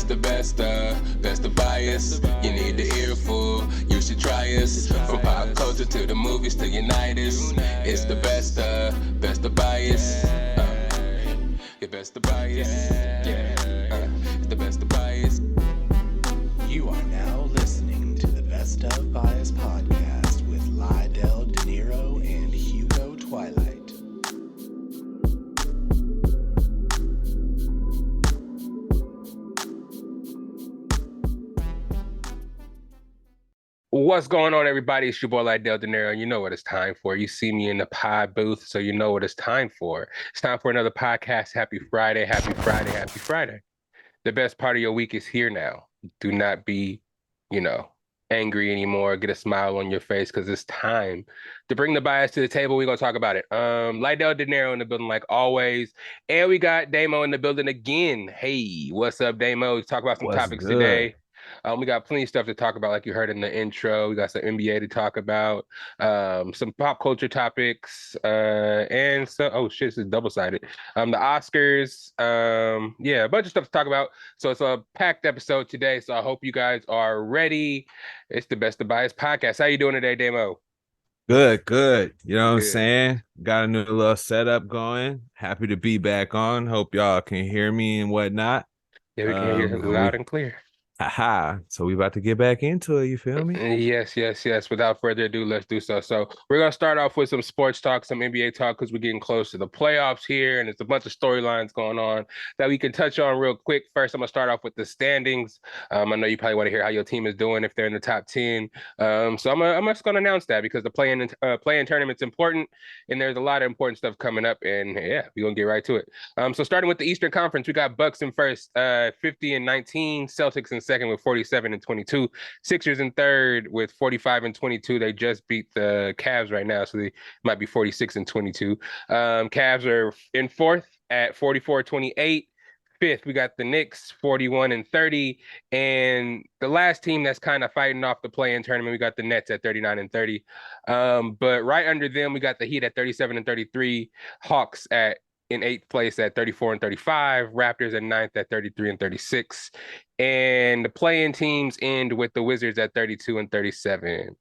It's the best of bias. You need the earful, you should try us. From pop culture to the movies to unite us. It's the best of bias. Your best of bias. It's the best of bias. You are now listening to the Best of Bias Podcast with Lydell Dinero and Hugo Twilight. What's going on, everybody? It's your boy Lydell Dinero. You know what it's time for. You see me in the pod booth, so you know what it's time for. It's time for another podcast. Happy Friday, happy Friday, happy Friday. The best part of your week is here now. Do not be, angry anymore. Get a smile on your face because it's time to bring the bias to the table. We're going to talk about it. Lydell Dinero in the building like always. And we got Daymo in the building again. Hey, what's up, Daymo? Let's talk about some topics today. We got plenty of stuff to talk about, like you heard in the intro. We got some NBA to talk about, some pop culture topics, and so this is double-sided. The Oscars, a bunch of stuff to talk about. So it's a packed episode today. So I hope you guys are ready. It's the Best of Bias Podcast. How you doing today, Daymo? Good. You know what I'm saying? Got a new little setup going. Happy to be back on. Hope y'all can hear me and whatnot. Yeah, we can hear you loud and clear. Aha. So we about to get back into it, you feel me? Yes. Without further ado, let's do so. So we're going to start off with some sports talk, some NBA talk, because we're getting close to the playoffs here, and there's a bunch of storylines going on that we can touch on real quick. First, I'm going to start off with the standings. I know you probably want to hear how your team is doing if they're in the top 10. So I'm just going to announce that because the play-in tournament's important, and there's a lot of important stuff coming up, and yeah, we're going to get right to it. So starting with the Eastern Conference, we got Bucks in first, 50-19, Celtics in second with 47-22, Sixers in third with 45-22. They just beat the Cavs right now, so they might be 46-22. Cavs are in fourth at 44-28. Fifth, we got the Knicks 41-30, and the last team that's kind of fighting off the play-in tournament, we got the Nets at 39-30. But right under them, we got the Heat at 37-33, Hawks in eighth place at 34-35, Raptors at ninth at 33-36, and the play-in teams end with the Wizards at 32-37.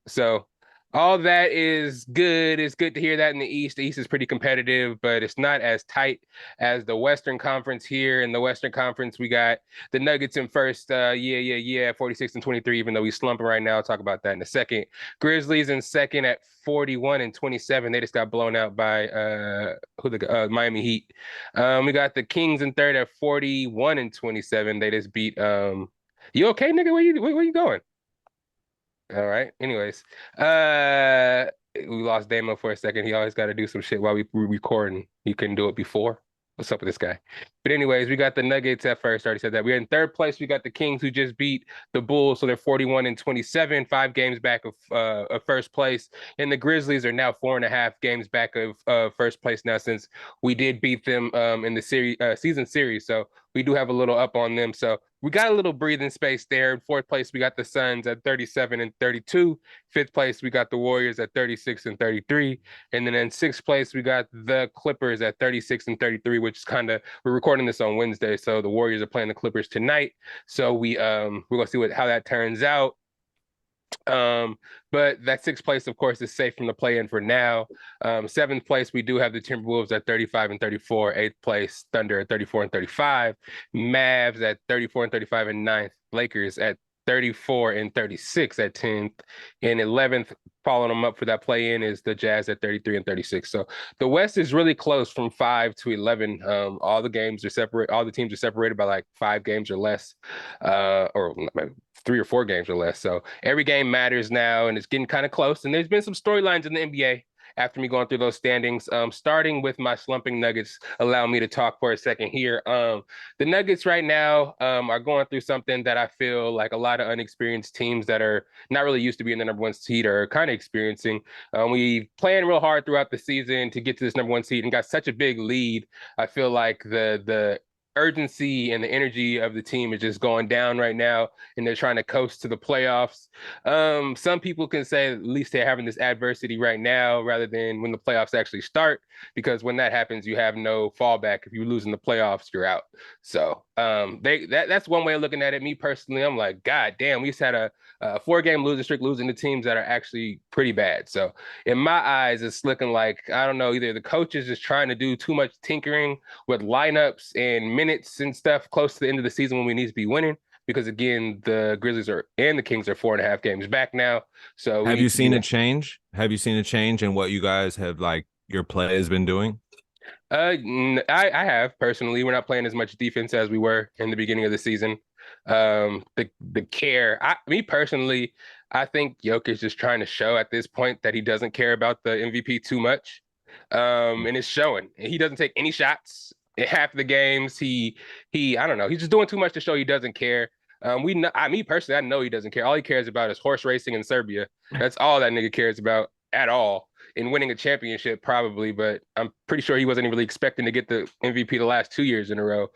So all that is good. It's good to hear that in the East. The East is pretty competitive, but it's not as tight as the Western Conference here. In the Western Conference, we got the Nuggets in first. 46-23, even though we slumping right now. I'll talk about that in a second. Grizzlies in second at 41-27. They just got blown out by Miami Heat. We got the Kings in third at 41-27. They just beat you okay, nigga? Where you going? All right. Anyways, we lost Daymo for a second. He always got to do some shit while we recording. He couldn't do it before. What's up with this guy? But anyways, we got the Nuggets at first. I already said that. We're in third place. We got the Kings who just beat the Bulls, so they're 41-27, 5 games back of first place. And the Grizzlies are now 4.5 games back of first place now, since we did beat them in the season series. So we do have a little up on them. So we got a little breathing space there. In fourth place, we got the Suns at 37-32. Fifth place, we got the Warriors at 36-33. And then in sixth place, we got the Clippers at 36-33, which is we're recording this on Wednesday. So the Warriors are playing the Clippers tonight. So we're going to see how that turns out. But that sixth place, of course, is safe from the play-in for now. Seventh place, we do have the Timberwolves at 35-34. Eighth place, Thunder at 34-35. Mavs at 34-35 and ninth. Lakers at 34-36 at 10th. And 11th, following them up for that play-in, is the Jazz at 33-36. So the West is really close from 5 to 11. All the games are separate. All the teams are separated by like 5 games or less, or 3 or 4 games or less. So every game matters now, and it's getting kind of close. And there's been some storylines in the NBA after me going through those standings. Starting with my slumping Nuggets, allow me to talk for a second here. The Nuggets right now are going through something that I feel like a lot of unexperienced teams that are not really used to being the number 1 seed are kind of experiencing. We playing real hard throughout the season to get to this number 1 seed and got such a big lead. I feel like the urgency and the energy of the team is just going down right now, and they're trying to coast to the playoffs. Some people can say at least they're having this adversity right now rather than when the playoffs actually start, because when that happens, you have no fallback. If you lose in the playoffs, you're out. So that's one way of looking at it. Me personally, I'm like, God damn, we just had a 4-game losing streak, losing to teams that are actually pretty bad. So in my eyes, it's looking like, I don't know, either the coach is just trying to do too much tinkering with lineups and minutes and stuff close to the end of the season when we need to be winning. Because again, the Grizzlies and the Kings are 4.5 games back now. So have you seen a change? Have you seen a change in what you guys have, like, your play has been doing? I have personally. We're not playing as much defense as we were in the beginning of the season. The care. Me personally, I think Jokic is trying to show at this point that he doesn't care about the MVP too much. And it's showing. He doesn't take any shots in half the games. He I don't know. He's just doing too much to show he doesn't care. Me personally, I know he doesn't care. All he cares about is horse racing in Serbia. That's all that nigga cares about at all. And winning a championship probably, but I'm pretty sure he wasn't really expecting to get the MVP the last 2 years in a row.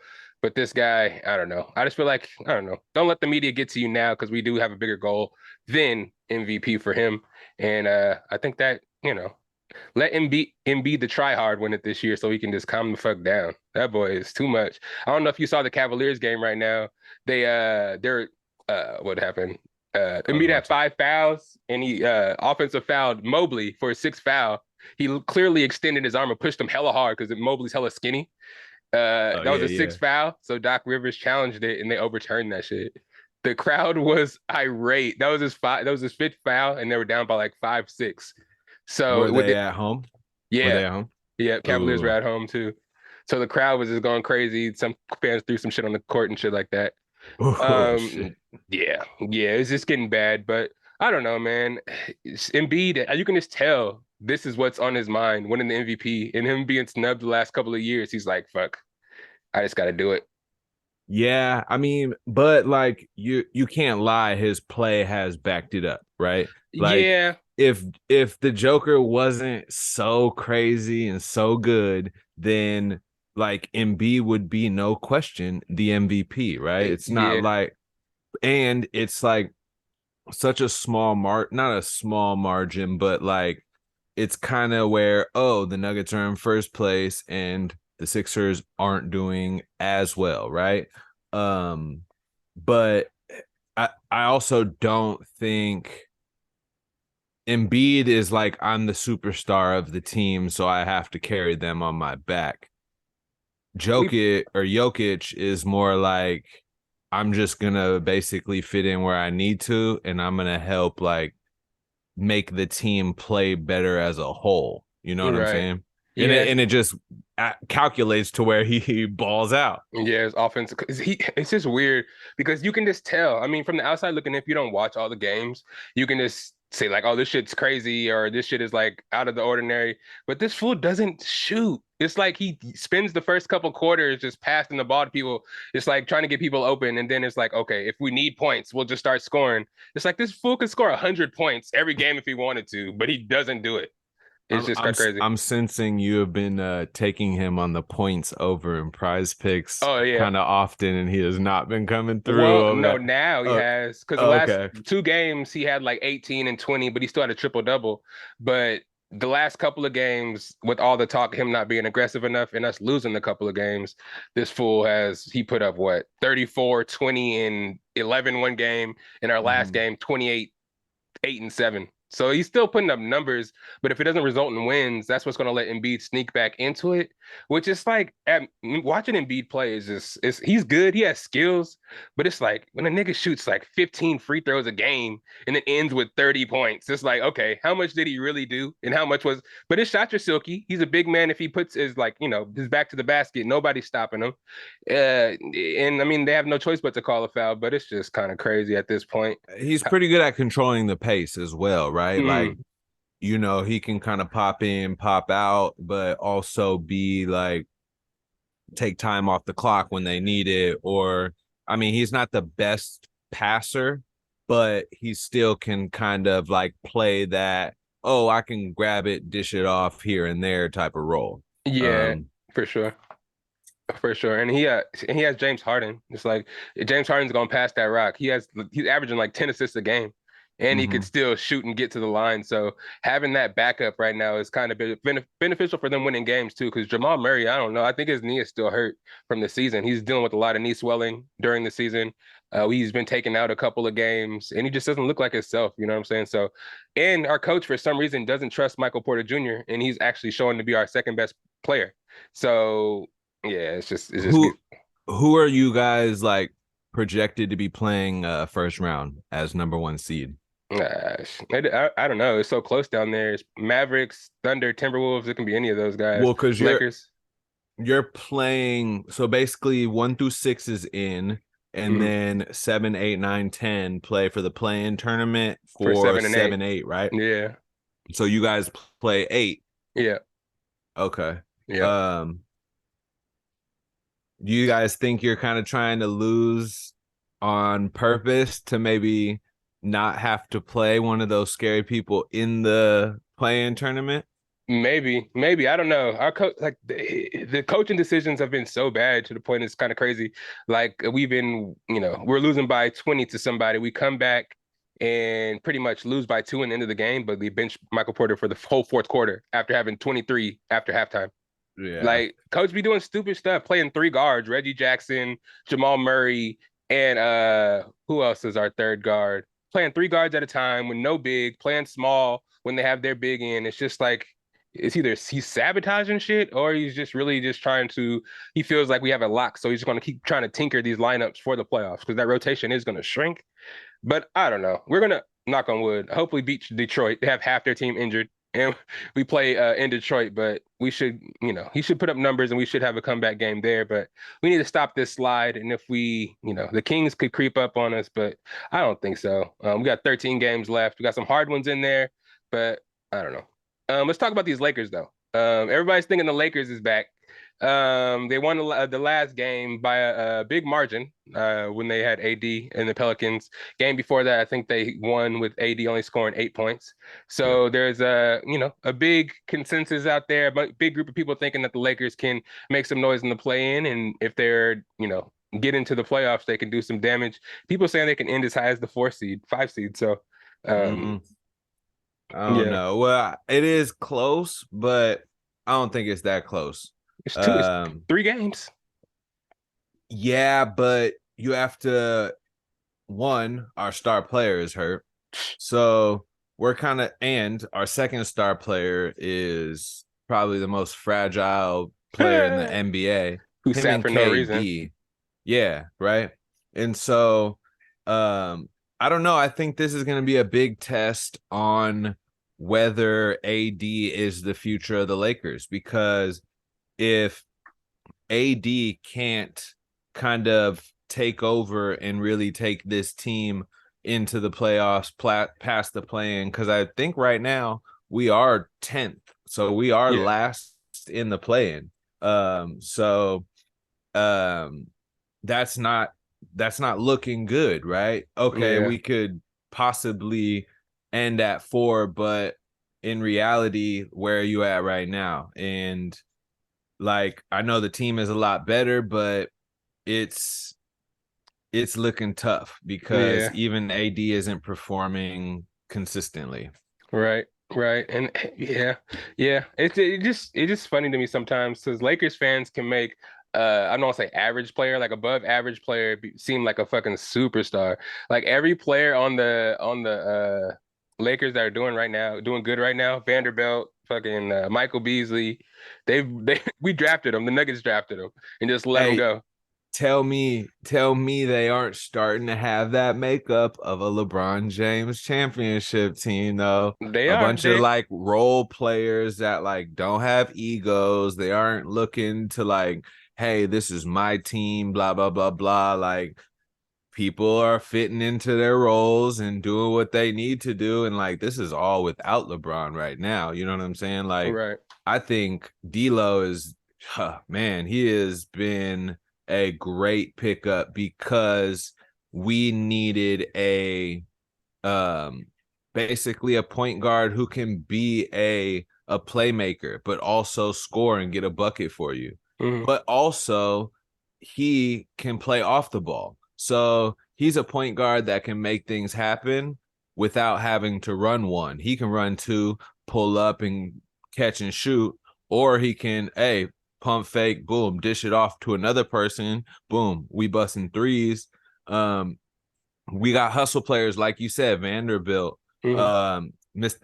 But this guy, I don't know. I just feel like, I don't know. Don't let the media get to you now, because we do have a bigger goal than MVP for him. And I think that, let Embiid the try hard win it this year so he can just calm the fuck down. That boy is too much. I don't know if you saw the Cavaliers game right now. They're what happened? Embiid had 5 fouls, and he offensive fouled Mobley for his 6th foul. He clearly extended his arm and pushed him hella hard because Mobley's hella skinny. That was a 6th foul. So Doc Rivers challenged it, and they overturned that shit. The crowd was irate. That was his 5th foul, and they were down by like 5-6. So were they at home? Yeah. Were they at home? Yeah, Cavaliers were at home too. So the crowd was just going crazy. Some fans threw some shit on the court and shit like that. Shit. Yeah, it's just getting bad. But I don't know, man. Embiid, you can just tell this is what's on his mind, winning the MVP, and him being snubbed the last couple of years. He's like, fuck, I just got to do it. Yeah, I mean, but like you can't lie, his play has backed it up, right? Like, yeah. If the Joker wasn't so crazy and so good, then like Embiid would be no question the MVP, right? It's not like, and it's like such a small not a small margin, but like it's kind of where, the Nuggets are in first place and the Sixers aren't doing as well, right? But I also don't think Embiid is like, I'm the superstar of the team, so I have to carry them on my back. Jokic is more like, I'm just gonna basically fit in where I need to, and I'm gonna help like make the team play better as a whole. You know what I'm saying? Yeah. And it just calculates to where he balls out. Yeah, his offense. It's just weird because you can just tell. I mean, from the outside looking, if you don't watch all the games, you can just say like, oh, this shit's crazy, or this shit is like out of the ordinary. But this fool doesn't shoot. It's like he spends the first couple quarters just passing the ball to people. It's like trying to get people open. And then it's like, okay, if we need points, we'll just start scoring. It's like this fool could score 100 points every game if he wanted to, but he doesn't do it. It's just crazy. I'm sensing you have been taking him on the points over in Prize Picks kind of often, and he has not been coming through. Well, no, now he has, because the last 2 games he had like 18 and 20, but he still had a triple-double. But the last couple of games, with all the talk him not being aggressive enough and us losing a couple of games, this fool he put up 34, 20, and 11 one game. In our last game, 28, 8 and 7. So he's still putting up numbers, but if it doesn't result in wins, that's what's going to let Embiid sneak back into it, which is like, watching Embiid play is just, he's good. He has skills, but it's like when a nigga shoots like 15 free throws a game and it ends with 30 points, it's like, okay, how much did he really do? And how much but his shots are silky. He's a big man. If he puts his his back to the basket, nobody's stopping him. And I mean, they have no choice but to call a foul, but it's just kind of crazy at this point. He's pretty good at controlling the pace as well, right? Like, he can kind of pop in, pop out, but also be like, take time off the clock when they need it. Or, I mean, he's not the best passer, but he still can kind of like play that, I can grab it, dish it off here and there type of role. Yeah, for sure. For sure. And he has James Harden. It's like James Harden's gonna pass that rock. He's averaging like 10 assists a game. And he could still shoot and get to the line. So having that backup right now is kind of beneficial for them winning games too. Because Jamal Murray, I don't know, I think his knee is still hurt from the season. He's dealing with a lot of knee swelling during the season. He's been taken out a couple of games, and he just doesn't look like himself. You know what I'm saying? So, and our coach for some reason doesn't trust Michael Porter Jr., and he's actually showing to be our second best player. So yeah, it's just who are you guys like projected to be playing first round as number 1 seed? I don't know. It's so close down there. It's Mavericks, Thunder, Timberwolves. It can be any of those guys. Well, because Lakers. You're playing. So basically, 1 through 6 is in, and then 7, 8, 9, 10 play for the play-in tournament for 7 8, right? Yeah. So you guys play 8. Yeah. Okay. Yeah. Do you guys think you're kind of trying to lose on purpose to maybe not have to play one of those scary people in the play-in tournament? Maybe. I don't know. Our coach, like the coaching decisions have been so bad to the point it's kind of crazy. Like we've been, we're losing by 20 to somebody. We come back and pretty much lose by 2 in the end of the game, but we bench Michael Porter for the whole fourth quarter after having 23 after halftime. Yeah. Like coach be doing stupid stuff, playing 3 guards, Reggie Jackson, Jamal Murray, and who else is our third guard? Playing 3 guards at a time with no big, playing small when they have their big in. It's just like it's either he's sabotaging shit or he's just really just trying to. He feels like we have a lock, so he's going to keep trying to tinker these lineups for the playoffs because that rotation is going to shrink. But I don't know. We're gonna knock on wood. Hopefully beat Detroit. They have half their team injured, and we play in Detroit. But we should, he should put up numbers, and we should have a comeback game there. But we need to stop this slide. And if we, the Kings could creep up on us, but I don't think so. We got 13 games left. We got some hard ones in there, but I don't know. Let's talk about these Lakers though. Everybody's thinking the Lakers is back. They won the last game by a big margin when they had AD and the Pelicans. Game before that, I think they won with AD only scoring 8 points. So there's a big consensus out there, but big group of people thinking that the Lakers can make some noise in the play-in, and if they're get into the playoffs, they can do some damage. People saying they can end as high as the 5 seed. So I don't know. Well, it is close, but I don't think it's that close. It's 3 games. Yeah, but you have to. Our star player is hurt, so and our second star player is probably the most fragile player in the NBA. Who sat for no reason. Yeah, right. And so, I don't know. I think this is going to be a big test on whether AD is the future of the Lakers, because if AD can't kind of take over and really take this team into the playoffs, past the play-in, because I think right now we are 10th, so we are last in the play-in. That's not looking good, right? Okay, we could possibly end at 4, but in reality, where are you at right now? And like, I know the team is a lot better, but it's looking tough because even AD isn't performing consistently. Right. And it's just funny to me sometimes because Lakers fans can make I don't want to say average player, like above average player, seem like a fucking superstar. Like every player on the Lakers that are doing good right now, Vanderbilt, fucking Michael Beasley, we drafted them. The Nuggets drafted them and just let them go. Tell me they aren't starting to have that makeup of a LeBron James championship team, though. They are a bunch of like role players that like don't have egos. They aren't looking to like, hey, this is my team, blah, blah, blah, blah. Like, people are fitting into their roles and doing what they need to do. And like, this is all without LeBron right now. You know what I'm saying? Like, I think D'Lo is, he has been a great pickup because we needed basically a point guard who can be a playmaker, but also score and get a bucket for you. but also he can play off the ball. So he's a point guard that can make things happen without having to run one. He can run two, pull up and catch and shoot, or he can, pump fake, boom, dish it off to another person, boom, we busting threes. We got hustle players, like you said, Vanderbilt, Mr.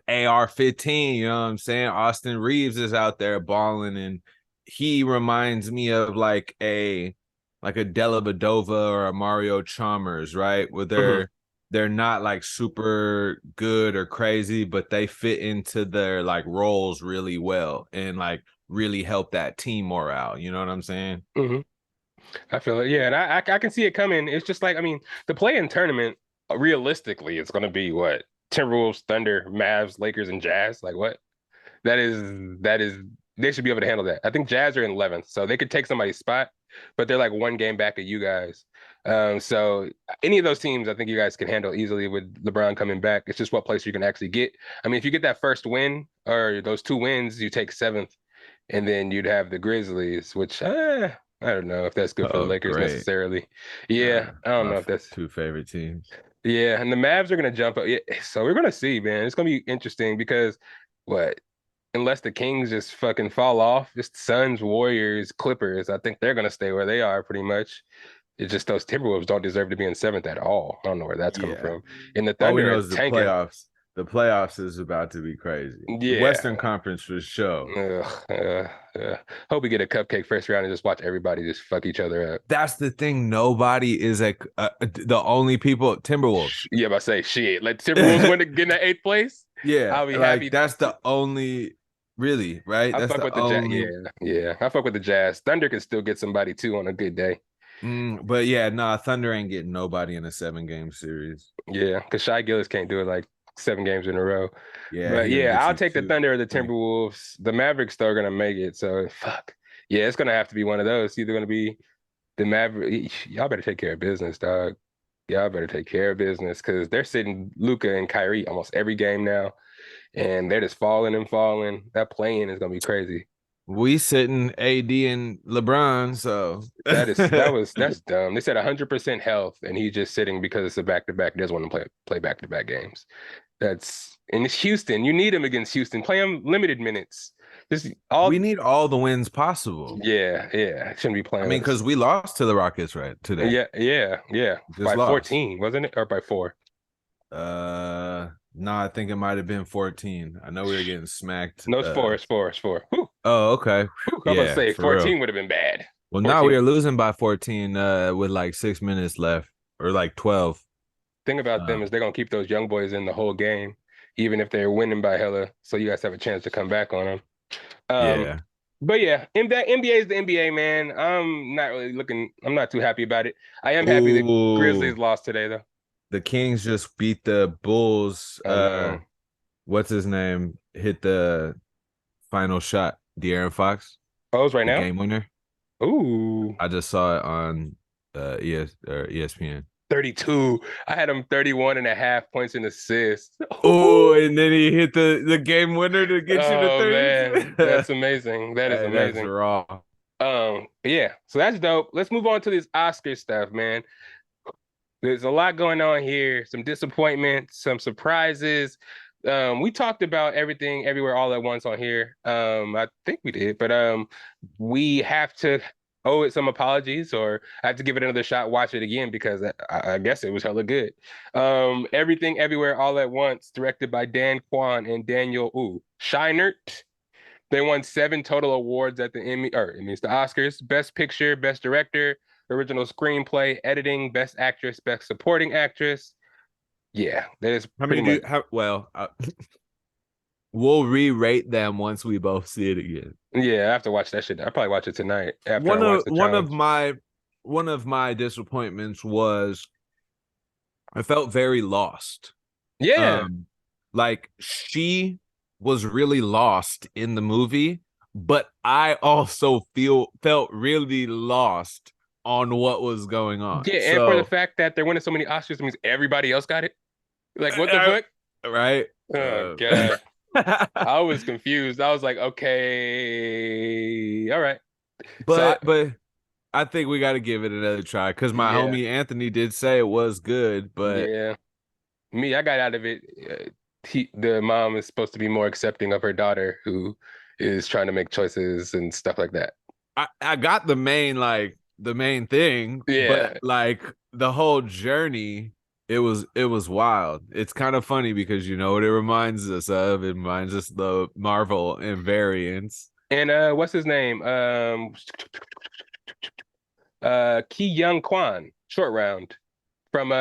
AR-15, you know what I'm saying? Austin Reeves is out there balling, and he reminds me of like a Della Badova or a Mario Chalmers, right? Where they're not like super good or crazy, but they fit into their like roles really well and like really help that team morale. You know what I'm saying? I feel it. Yeah, and I can see it coming. It's just like, I mean, the play-in tournament, realistically, it's going to be what? Timberwolves, Thunder, Mavs, Lakers, and Jazz. Like what? That is they should be able to handle that. I think Jazz are in 11th, so they could take somebody's spot, but they're like one game back of you guys. So any of those teams, I think you guys can handle easily with LeBron coming back. It's just what place you can actually get. I mean, if you get that first win or those 2 wins, you take 7th, and then you'd have the Grizzlies, which I don't know if that's good for the Lakers necessarily. Yeah, I don't know if that's 2 favorite teams. Yeah, and the Mavs are gonna jump up. Yeah, so we're gonna see, man. It's gonna be interesting because unless the Kings just fucking fall off, it's Suns, Warriors, Clippers. I think they're gonna stay where they are pretty much. It's just those Timberwolves don't deserve to be in 7th at all. I don't know where that's coming from. And the Thunder is tanking. The playoffs is about to be crazy. Yeah. The Western Conference for sure. Hope we get a cupcake first round and just watch everybody just fuck each other up. That's the thing. Nobody is the only people. Timberwolves. Yeah, but I say shit. Let Timberwolves win to get in that 8th place. Yeah, I'll be happy. That's the only. Really, right? That's the only. Yeah. I fuck with the Jazz. Thunder can still get somebody too on a good day. But yeah, Thunder ain't getting nobody in a 7-game series. Yeah, because Shai Gilgeous can't do it like 7 games in a row. Yeah, but yeah, I'll take the Thunder or the Timberwolves. The Mavericks though are gonna make it. So fuck. Yeah, it's gonna have to be one of those. It's either gonna be the Mavericks. Y'all better take care of business, dog. Y'all better take care of business because they're sitting Luka and Kyrie almost every game now, and they're just falling and falling. That play-in is gonna be crazy. We sitting AD and LeBron, so that's dumb. They said 100% health, and he's just sitting because it's a back-to-back. He doesn't want to play back-to-back games. And it's Houston. You need him against Houston. Play him limited minutes. We need all the wins possible. Yeah. Shouldn't be playing. I mean, because we lost to the Rockets today. Yeah. By 14, wasn't it, or by 4? No, I think it might have been 14. I know we were getting smacked. No, it's 4. Whew. Oh, okay. I was about to say 14 would have been bad. Well, now we are losing by 14 with like 6 minutes left, or like 12. Thing about them is they're gonna keep those young boys in the whole game, even if they're winning by hella. So you guys have a chance to come back on them. But yeah, NBA is the NBA, man. I'm not too happy about it. I am happy the Grizzlies lost today, though. The Kings just beat the Bulls. What's his name? Hit the final shot. De'Aaron Fox. Oh, it was right now? Game winner. Ooh. I just saw it on ESPN. 32. I had him 31.5 points and assists. Oh, and then he hit the game winner to get you to 30. Man. That's amazing. That is amazing. That's raw. Yeah. So that's dope. Let's move on to this Oscar stuff, man. There's a lot going on here. Some disappointment, some surprises. We talked about everything, everywhere, all at once on here. I think we did, but we have to owe it some apologies, or I have to give it another shot, watch it again, because I guess it was hella good. Everything, Everywhere, All at Once, directed by Dan Kwan and Daniel Scheinert. They won 7 total awards at the the Oscars: Best Picture, Best Director, Original Screenplay, Editing, Best Actress, Best Supporting Actress. Yeah, that is pretty much. We'll re-rate them once we both see it again. Yeah, I have to watch that shit. I'll probably watch it tonight. One of my disappointments was I felt very lost. Yeah. Like she was really lost in the movie, but I also felt really lost on what was going on. Yeah, and for the fact that they're winning so many Oscars means everybody else got it. Like, what the fuck? Right? Oh, God. I was confused. I was like, okay, all right. But I think we got to give it another try because my homie Anthony did say it was good, but I got out of it. The mom is supposed to be more accepting of her daughter who is trying to make choices and stuff like that. I got the main thing, but like the whole journey, it was wild. It's kind of funny because you know what it reminds us of? It reminds us of the Marvel invariants. And what's his name? Ki Young Kwan, Short Round from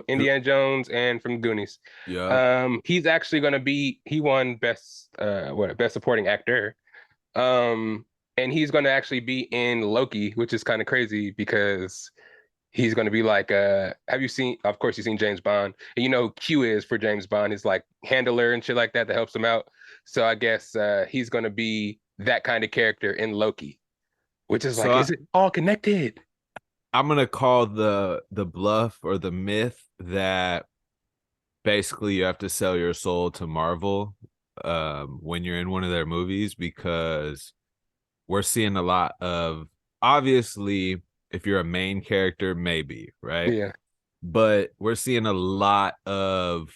Indiana Jones and from Goonies. Yeah. He's actually gonna be, he won best supporting actor. And he's gonna actually be in Loki, which is kind of crazy because he's gonna be like have you seen, of course you've seen James Bond, and you know who Q is for James Bond, is like handler and shit like that helps him out. So I guess he's gonna be that kind of character in Loki, which is like, is it all connected? I'm gonna call the bluff or the myth that basically you have to sell your soul to Marvel when you're in one of their movies, because we're seeing a lot of, obviously if you're a main character, maybe, right? Yeah. But we're seeing a lot of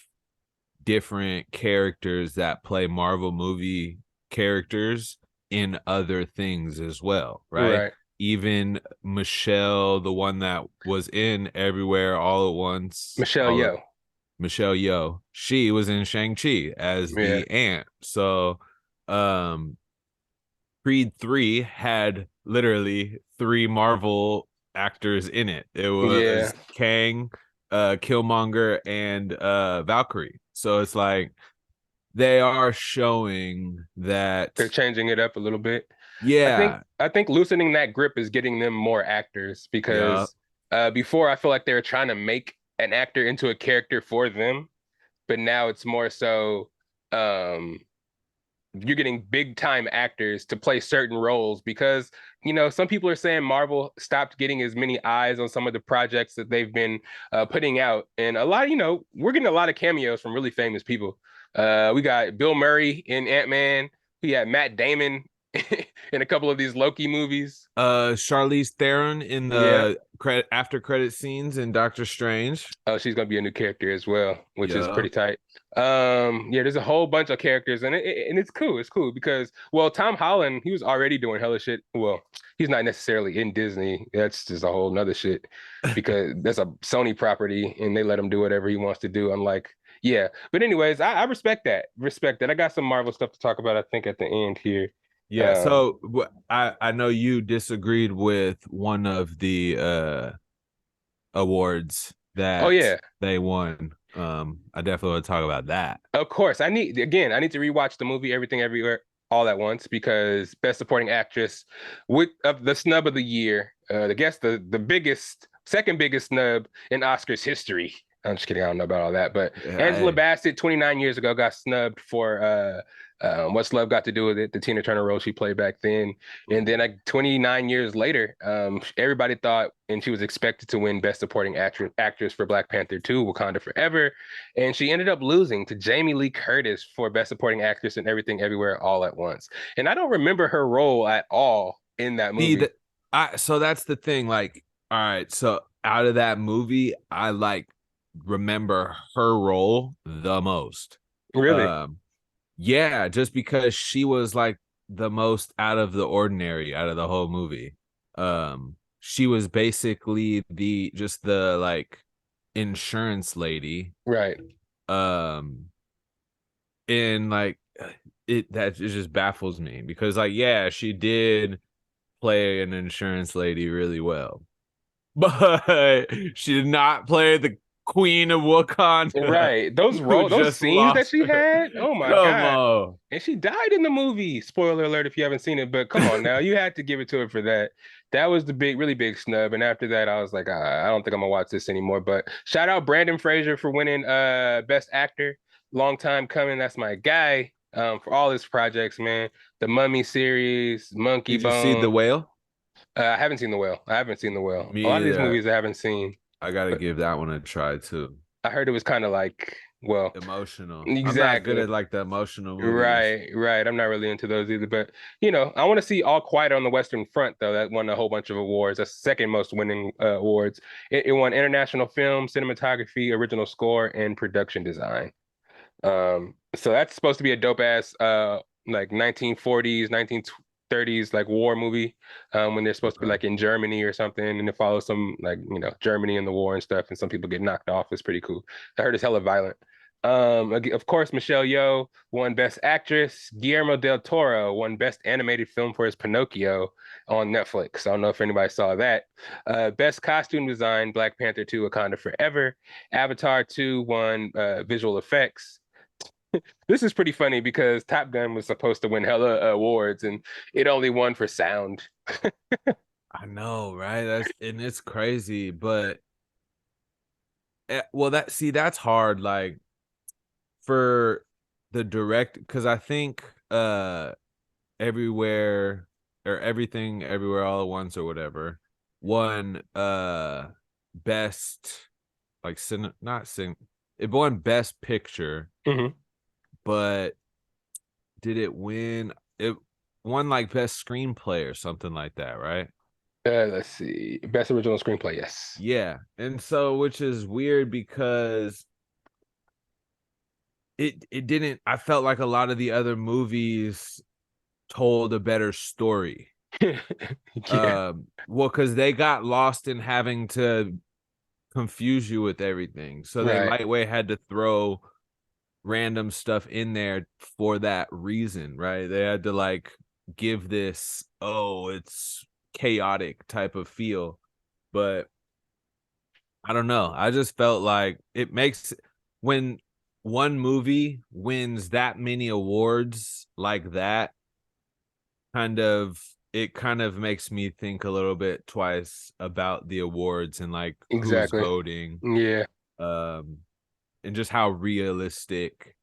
different characters that play Marvel movie characters in other things as well, right? Even Michelle, the one that was in Everywhere All at Once. Michelle Yeoh. She was in Shang-Chi as the ant. So Creed 3 had literally 3 Marvel actors in it. It was Kang, Killmonger, and Valkyrie. So it's like they are showing that they're changing it up a little bit. Yeah. I think loosening that grip is getting them more actors, because before I feel like they were trying to make an actor into a character for them, but now it's more so you're getting big time actors to play certain roles, because you know some people are saying Marvel stopped getting as many eyes on some of the projects that they've been putting out, and a lot, you know, we're getting a lot of cameos from really famous people. We got Bill Murray in Ant-Man. We had Matt Damon in a couple of these Loki movies. Charlize Theron in the after credit scenes in Doctor Strange. Oh, she's gonna be a new character as well, which is pretty tight. There's a whole bunch of characters, and it's cool. It's cool because, well, Tom Holland, he was already doing hella shit. Well, he's not necessarily in Disney. That's just a whole nother shit, because that's a Sony property and they let him do whatever he wants to do. Unlike, but anyways, I respect that. I got some Marvel stuff to talk about, I think, at the end here. Yeah, so I know you disagreed with one of the awards that they won. I definitely want to talk about that. Of course. I need to rewatch the movie Everything Everywhere All at Once, because Best Supporting Actress of the snub of the year, the second biggest snub in Oscars history. I'm just kidding. I don't know about all that, but Angela Bassett, 29 years ago, got snubbed for What's Love Got to Do with It, the Tina Turner role she played back then. And then 29 years later, everybody thought, and she was expected to win Best Supporting Actress for Black Panther 2, Wakanda Forever. And she ended up losing to Jamie Lee Curtis for Best Supporting Actress in Everything Everywhere All at Once. And I don't remember her role at all in that movie. So that's the thing. Like, all right, so out of that movie, I remember her role the most. Really? Yeah, just because she was like the most out of the ordinary out of the whole movie. She was basically the insurance lady. Right. And it just baffles me because she did play an insurance lady really well. But she did not play the Queen of Wakanda. Right. Those scenes that she had. Oh my God. On. And she died in the movie. Spoiler alert if you haven't seen it, but come on now. You had to give it to her for that. That was the really big snub. And after that, I was like, I don't think I'm gonna watch this anymore. But shout out Brandon Fraser for winning Best Actor. Long time coming. That's my guy. For all his projects, man. The Mummy series, Monkey Bone. Did you see The Whale? I haven't seen The Whale. A lot of these movies I haven't seen. I gotta give that one a try too. I heard it was kind of like well, Emotional. I'm not good exactly. at like the emotional movies. Right. I'm not really into those either. But you know, I want to see All Quiet on the Western Front though. That won a whole bunch of awards. That's second most winning awards. It won international film, cinematography, original score, and production design. So that's supposed to be a dope ass like 1940s, 1930s like war movie. When they're supposed to be Okay. like in Germany or something, and it follows some like Germany in the war and stuff, and some people get knocked off. It's pretty cool. I heard it's hella violent. Of course, Michelle Yeoh won Best Actress. Guillermo del Toro won Best Animated Film for his Pinocchio on Netflix. I don't know if anybody saw that. Best Costume Design, Black Panther 2, Wakanda Forever. Avatar 2 won Visual Effects. This is pretty funny because Top Gun was supposed to win hella awards and it only won for sound. I know, right? It's crazy, but well, that's hard. Like for the direct, because I think everywhere or everything everywhere all at once or whatever won best like it won best picture, but did it win? It won like best screenplay or something like that, right? Let's see. Best original screenplay, yes. Yeah. And so, which is weird because it didn't, I felt like a lot of the other movies told a better story. Yeah. Well, because they got lost in having to confuse you with everything. So they Right. lightweight had to throw random stuff in there for that reason, right? They had to like give this, oh, it's chaotic type of feel. But I don't know. I just felt like it makes when one movie wins that many awards like that, it kind of makes me think a little bit twice about the awards and like who's Exactly. voting. Yeah. And just how realistic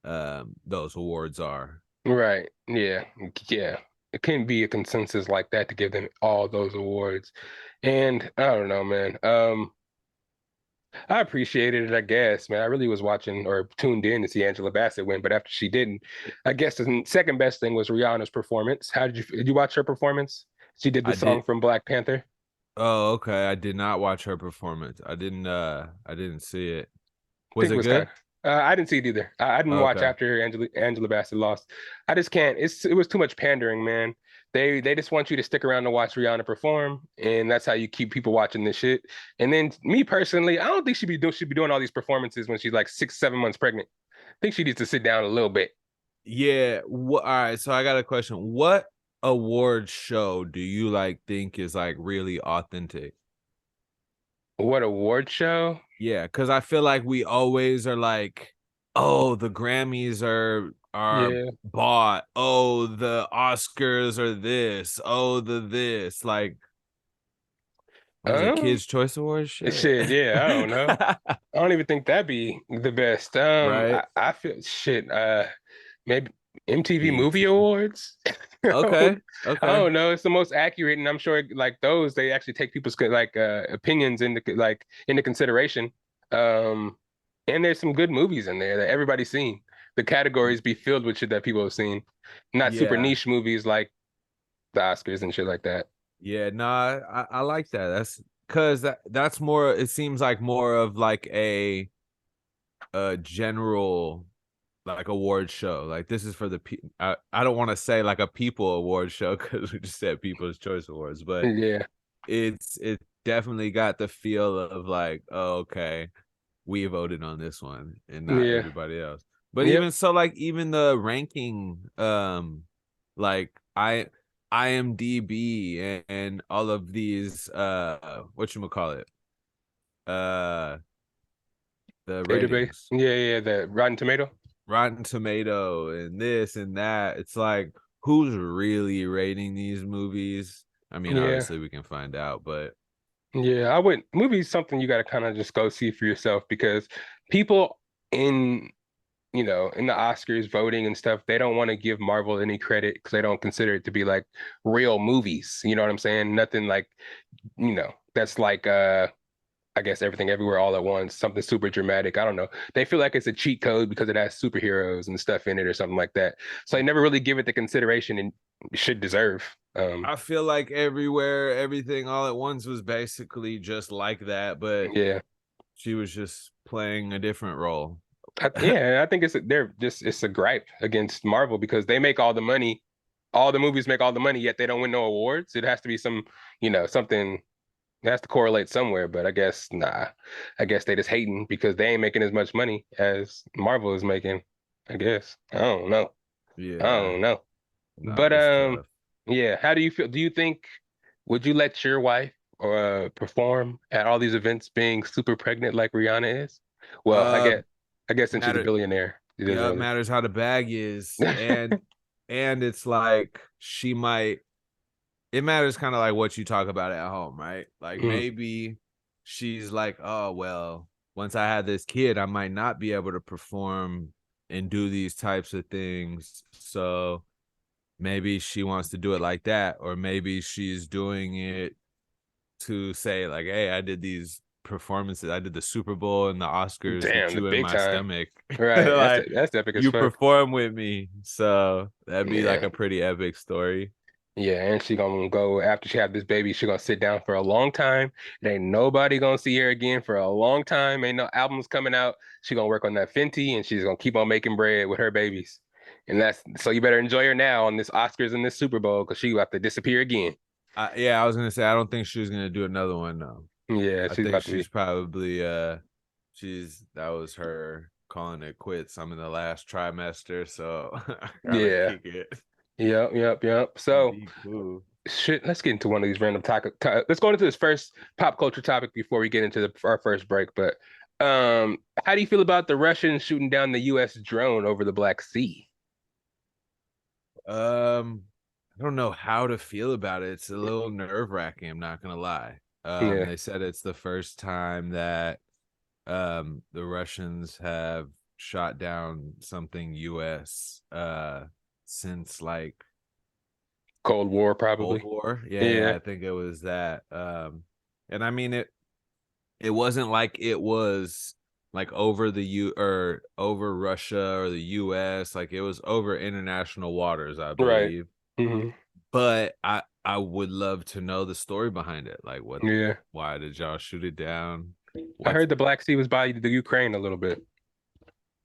those awards are. Right. Yeah. Yeah. It couldn't be a consensus like that to give them all those awards. And I don't know, man. I appreciated it, I guess, man. I really was watching or tuned in to see Angela Bassett win, but after she didn't, I guess the second best thing was Rihanna's performance. Did you watch her performance? She did the I song did. from Black Panther. Oh, okay. I did not watch her performance. I didn't see it. I Was think it it was kind good? of. I didn't see it either. I didn't watch Okay. after Angela Bassett lost. I just can't. It was too much pandering, man. They just want you to stick around to watch Rihanna perform, and that's how you keep people watching this shit. And then me personally, I don't think she'd be doing all these performances when she's like 6, 7 months pregnant. I think she needs to sit down a little bit. Yeah. All right. So I got a question. What award show do you like think is like really authentic? What award show? Yeah, because I feel like we always are like, oh, the Grammys are Yeah. bought. Oh, the Oscars are this. Oh, the this. Like, what is it? Um, Kids' Choice Awards? Shit. shit. Yeah, I don't know. I don't even think that'd be the best. Right? I feel shit. Maybe MTV Movie BET. Awards. Okay. I Okay. don't know. It's the most accurate, and I'm sure like those they actually take people's like opinions into consideration. Um, and there's some good movies in there that everybody's seen. The categories be filled with shit that people have seen, not super Yeah. niche movies like the Oscars and shit like that. Yeah. Nah, I like that. That's because that's more, it seems like more of like a general like award show. Like this is for the I don't want to say like a people award show because we just said People's Choice Awards, but Yeah, it definitely got the feel of like, oh, okay, we voted on this one and not yeah, everybody else. But yep. even so, like even the ranking, like IMDb and all of these whatchamacallit, uh the Database. ratings. Yeah. The Rotten Tomato. Rotten Tomato and this and that. It's like, who's really rating these movies? I mean, Yeah. obviously we can find out, but Yeah, I would. Movies something you got to kind of just go see for yourself because people in, in the Oscars voting and stuff, they don't want to give Marvel any credit because they don't consider it to be like real movies. You know what I'm saying? Nothing like, that's like I guess everything everywhere all at once, something super dramatic. I don't know. They feel like it's a cheat code because it has superheroes and stuff in it or something like that. So they never really give it the consideration it should deserve. I feel like everywhere, everything all at once was basically just like that, but yeah, she was just playing a different role. I think it's a gripe against Marvel because they make all the money, all the movies make all the money, yet they don't win no awards. It has to be something. It has to correlate somewhere, but I guess nah. I guess they just hating because they ain't making as much money as Marvel is making. I guess. I don't know. I Yeah. don't know. No, But it's tough. yeah. How do you feel? Do you think would you let your wife perform at all these events being super pregnant like Rihanna is? Well, Uh I guess since she's a matter billionaire, it doesn't yeah, it really. matters how the bag is. And it's like it matters kind of like what you talk about at home, right? Like Mm, maybe she's like, oh well, once I had this kid, I might not be able to perform and do these types of things. So maybe she wants to do it like that, or maybe she's doing it to say like, hey, I did these performances, I did the Super Bowl and the Oscars with damn, the you in big my time. stomach. Right. Like That's epic as you fuck. perform with me, so that'd be like Yeah. a pretty epic story. Yeah, and she gonna go after she have this baby. She gonna sit down for a long time. There ain't nobody gonna see her again for a long time. Ain't no albums coming out. She gonna work on that Fenty, and she's gonna keep on making bread with her babies. And that's so you better enjoy her now on this Oscars and this Super Bowl because she about to disappear again. Yeah, I was gonna say I don't think she was gonna do another one though. Yeah, I she's think about to she's be. probably that was her calling it quits. I'm in the last trimester, so I gotta Yeah. kick it. Yep. So Be cool. shit, let's get into one of these random topic. Let's go into this first pop culture topic before we get into our first break. But how do you feel about the Russians shooting down the U.S. drone over the Black Sea? I don't know how to feel about it. It's a little nerve-wracking, I'm not gonna lie. Yeah, They said it's the first time that the Russians have shot down something US since like Cold War Cold probably. War. Yeah, Yeah, I think it was that. And I mean it wasn't like it was like over the U or over Russia or the US, like it was over international waters, I right. believe. Hmm. But I would love to know the story behind it. Like Yeah, why did y'all shoot it down? I What's heard the Black Sea was by the Ukraine a little bit,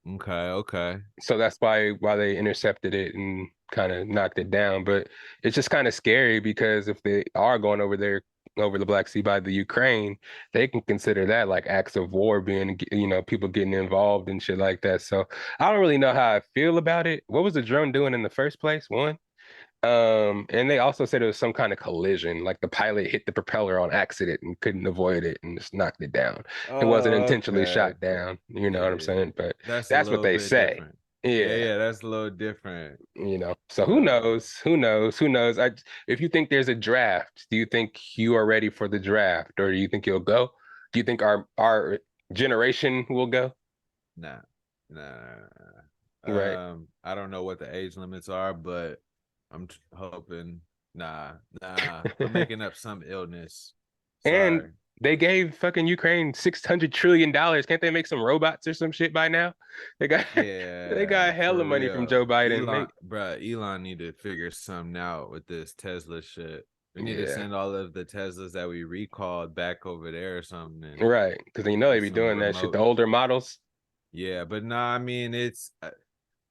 okay. so that's why they intercepted it and kind of knocked it down. But it's just kind of scary because if they are going over there over the Black Sea by the Ukraine, they can consider that like acts of war, being people getting involved and shit like that. So I don't really know how I feel about it. What was the drone doing in the first place? One. And they also said it was some kind of collision, like the pilot hit the propeller on accident and couldn't avoid it and just knocked it down. It wasn't Oh, intentionally okay. shot down, you know what I'm Yeah. saying? But That's a that's what little they bit say. different. Yeah, Yeah, that's a little different. So who Uh, knows? Who knows? Who knows? If you think there's a draft, do you think you are ready for the draft, or do you think you'll go? Do you think our generation will go? nah, nah, Right. I don't know what the age limits are, but hoping. Nah. I'm making up some illness. And Sorry. they gave fucking Ukraine $600 trillion. Can't they make some robots or some shit by now? They got they Yeah, got hella for money from Joe real. Biden. Elon need to figure something out with this Tesla shit. We need to Yeah, send all of the Teslas that we recalled back over there or something and right. Because you know they get be some doing that shit. The remote. older models. Yeah, but nah, I mean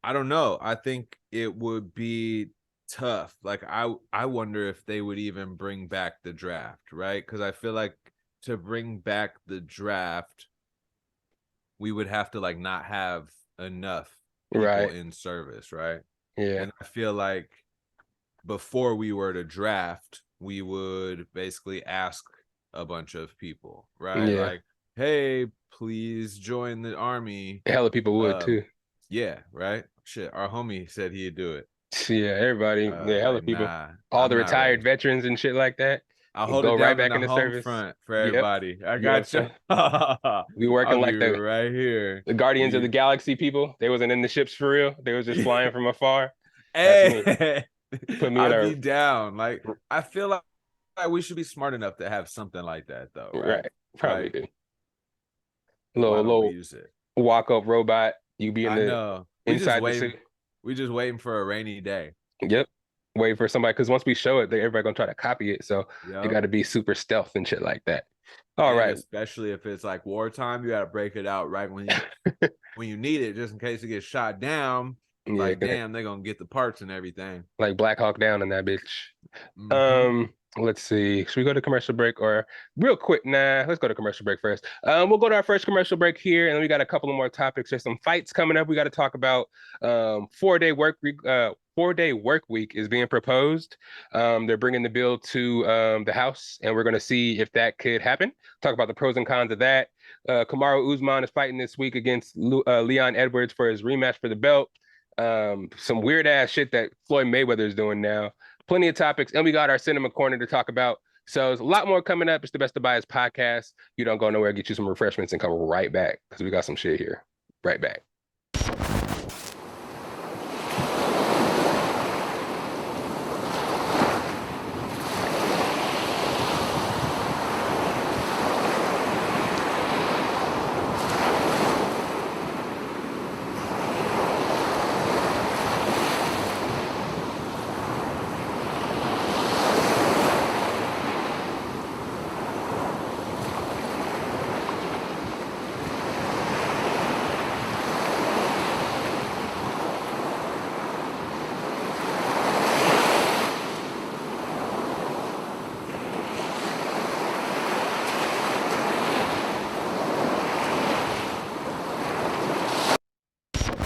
I don't know. I think it would be tough. Like I wonder if they would even bring back the draft, right? Because I feel like to bring back the draft, we would have to like not have enough people Right. in service, right? Yeah. And I feel like before we were to draft, we would basically ask a bunch of people, right? Yeah. Like, hey, please join the army. Hella people would Um, too. yeah, right. Shit, our homie said he'd do it. Yeah, everybody. Yeah, hella Like, people. nah, All I'm the not retired ready. veterans and shit like that. I'll And hold go it right down in back the into home service. front for Yep. everybody. I You know what I'm got you. saying? We working I'll be like right here. the Guardians of the You, Galaxy people. They wasn't in the ships for real. They was just flying from afar. That's me. hey, Put me in I'd a be down. Like, I feel like we should be smart enough to have something like that, though, right? right. Probably Like, do. Little we use it? walk up robot. You be in I the know. inside the suit. We just waiting for a rainy day. Yep. Wait for somebody because once we show it, everybody gonna try to copy it. So you got to be super stealth and shit like that. All and right. Especially if it's like wartime, you got to break it out right when you need it, just in case it gets shot down. Yeah, like, damn, they're gonna get the parts and everything. Like Black Hawk Down in that bitch. Mm-hmm. Let's see. Should we go to commercial break or real quick? Nah, let's go to commercial break first. We'll go to our first commercial break here, and then we got a couple of more topics. There's some fights coming up. We got to talk about 4-day work week. 4-day work week is being proposed. They're bringing the bill to the House, and we're going to see if that could happen. Talk about the pros and cons of that. Kamaru Usman is fighting this week against Leon Edwards for his rematch for the belt. Some weird ass shit that Floyd Mayweather is doing now. Plenty of topics, and we got our cinema corner to talk about. So there's a lot more coming up. It's the Best of Bias podcast. You don't go nowhere. Get you some refreshments and come right back because we got some shit here. Right back.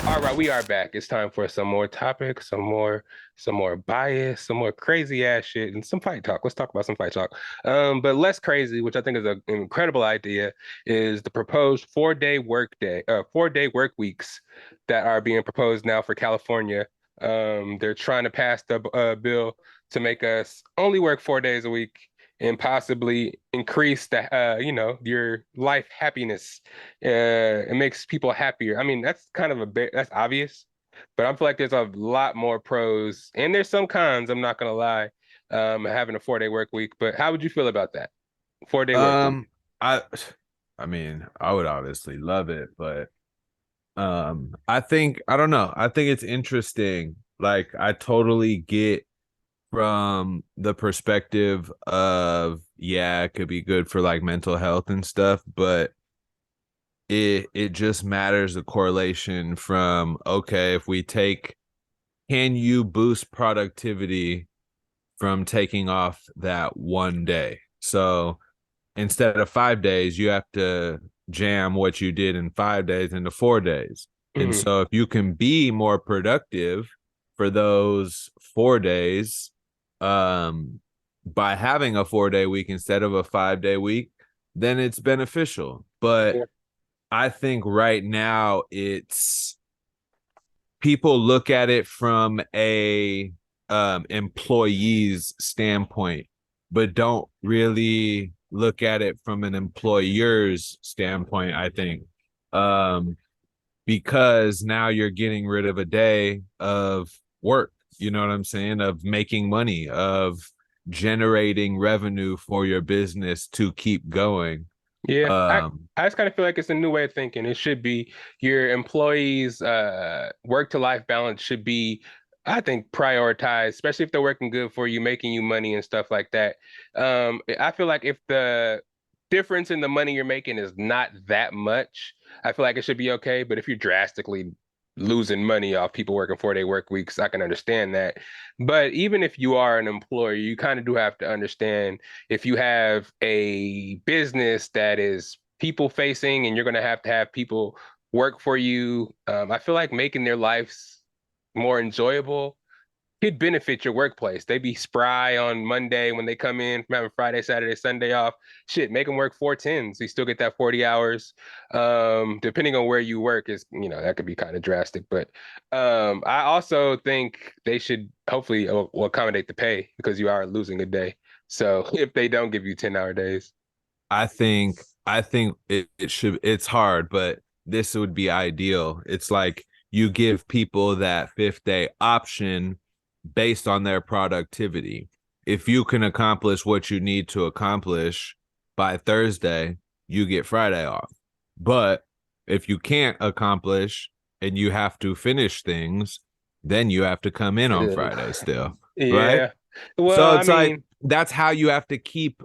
All right, we are back. It's time for some more topics, some more bias, some more crazy ass shit, and some fight talk. Let's talk about some fight talk. But less crazy, which I think is an incredible idea, is the proposed 4-day work weeks that are being proposed now for California. They're trying to pass the bill to make us only work 4 days a week and possibly increase the your life happiness. It makes people happier. I mean, that's kind of that's obvious, but I feel like there's a lot more pros and there's some cons. I'm not gonna lie, having a 4-day work week. But how would you feel about that? 4-day work week. I mean, I would obviously love it, but I don't know. I think it's interesting. Like, I totally get from the perspective of, yeah, it could be good for like mental health and stuff, but it just matters the correlation from, okay, if we can you boost productivity from taking off that one day? So instead of 5 days, you have to jam what you did in 5 days into 4 days. Mm-hmm. And so if you can be more productive for those 4 days, by having a 4-day week instead of a 5-day week, then it's beneficial. But yeah. I think right now it's people look at it from a employee's standpoint, but don't really look at it from an employer's standpoint, I think. Because now you're getting rid of a day of work. You know what I'm saying? Of making money, of generating revenue for your business to keep going. Yeah, I just kind of feel like it's a new way of thinking. It should be your employees' work-to-life balance should be, I think, prioritized, especially if they're working good for you, making you money and stuff like that. I feel like if the difference in the money you're making is not that much, I feel like it should be okay. But if you're drastically losing money off people working 4-day work weeks, I can understand that. But even if you are an employer, you kind of do have to understand if you have a business that is people facing and you're going to have people work for you. I feel like making their lives more enjoyable could benefit your workplace. They be spry on Monday when they come in from having Friday, Saturday, Sunday off. Shit, make them work 4/10s. You still get that 40 hours. Depending on where you work is, that could be kind of drastic. But I also think they should hopefully accommodate the pay because you are losing a day. So if they don't give you 10-hour days. I think it should, it's hard, but this would be ideal. It's like you give people that 5th day option based on their productivity. If you can accomplish what you need to accomplish by Thursday, you get Friday off. But if you can't accomplish and you have to finish things, then you have to come in on Friday still. Right? Yeah. Well, So I it's like mean, that's how you have to keep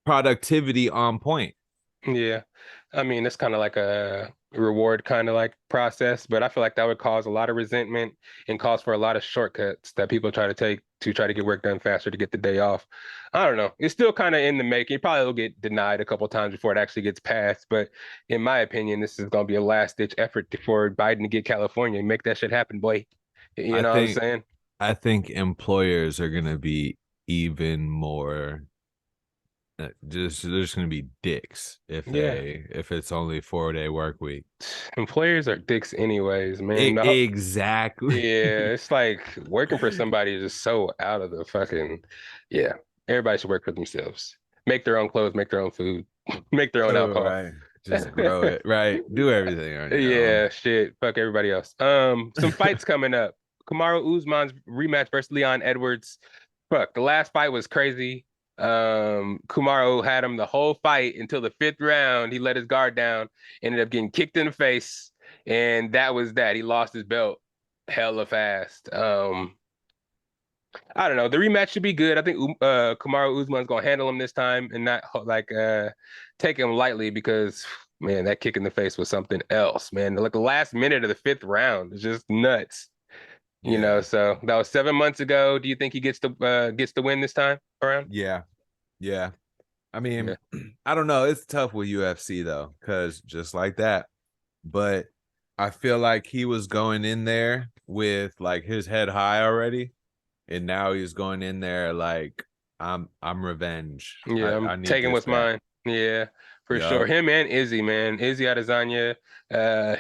productivity on point. yeah. I mean, it's kind of like a reward kind of like process, but I feel like that would cause a lot of resentment and cause for a lot of shortcuts that people try to take to try to get work done faster to get the day off. I don't know. It's still kind of in the making. It probably will get denied a couple times before it actually gets passed, but in my opinion, this is going to be a last ditch effort for Biden to get California and make that shit happen, boy. You I know what I'm think saying? I think employers are gonna be even more just they're just gonna be dicks Yeah. if it's only 4-day work week. Employers are dicks anyways, man. Exactly. Yeah, it's like working for somebody is just so out of the fucking, yeah. Everybody should work for themselves. Make their own clothes, make their own food, make their own Oh, alcohol. right. Just grow it. Right. Do everything on your own. Yeah, shit. Fuck everybody else. Some fights coming up. Kamaru Usman's rematch versus Leon Edwards. Fuck, the last fight was crazy. Kamaru had him the whole fight until the fifth round. He let his guard down, ended up getting kicked in the face, and that was that. He lost his belt hella fast. I don't know. The rematch should be good. I think Kamaru Usman's gonna handle him this time and not like take him lightly because man, that kick in the face was something else, man. Like the last minute of the fifth round is just nuts. You know, Yeah. so that was 7 months ago. Do you think he gets the win this time around? Yeah. Yeah. I Yeah. mean, I don't know. It's tough with UFC though, because just like that. But I feel like he was going in there with like his head high already. And now he's going in there like I'm revenge. Yeah, I'm I need taking this what's back. mine. Yeah, for sure. Yup. Him and Izzy, man. Izzy Adesanya.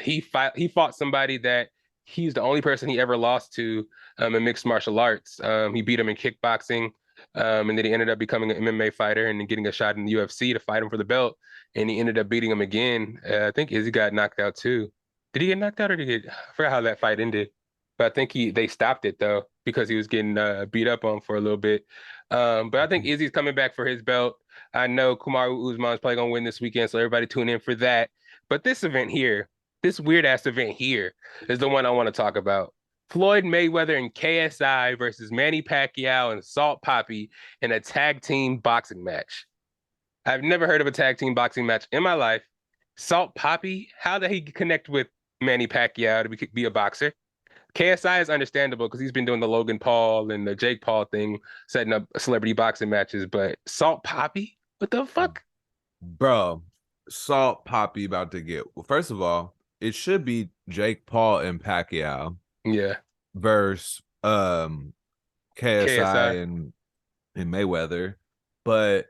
He fought somebody that he's the only person he ever lost to in mixed martial arts. He beat him in kickboxing. And then he ended up becoming an MMA fighter and then getting a shot in the UFC to fight him for the belt. And he ended up beating him again. I think Izzy got knocked out too. Did he get knocked out or did he get, I forgot how that fight ended. But I think they stopped it though because he was getting beat up on for a little bit. But I think Izzy's coming back for his belt. I know Kamaru Usman is probably gonna win this weekend, so everybody tune in for that. But this event here, this weird ass event here, is the one I want to talk about. Floyd Mayweather and KSI versus Manny Pacquiao and Salt Poppy in a tag team boxing match. I've never heard of a tag team boxing match in my life. Salt Poppy, how did he connect with Manny Pacquiao to be a boxer? KSI is understandable because he's been doing the Logan Paul and the Jake Paul thing, setting up celebrity boxing matches. But Salt Poppy, what the fuck? Bro, Salt Poppy about to get well, first of all, it should be Jake Paul and Pacquiao Yeah, versus KSI KSI, and Mayweather. But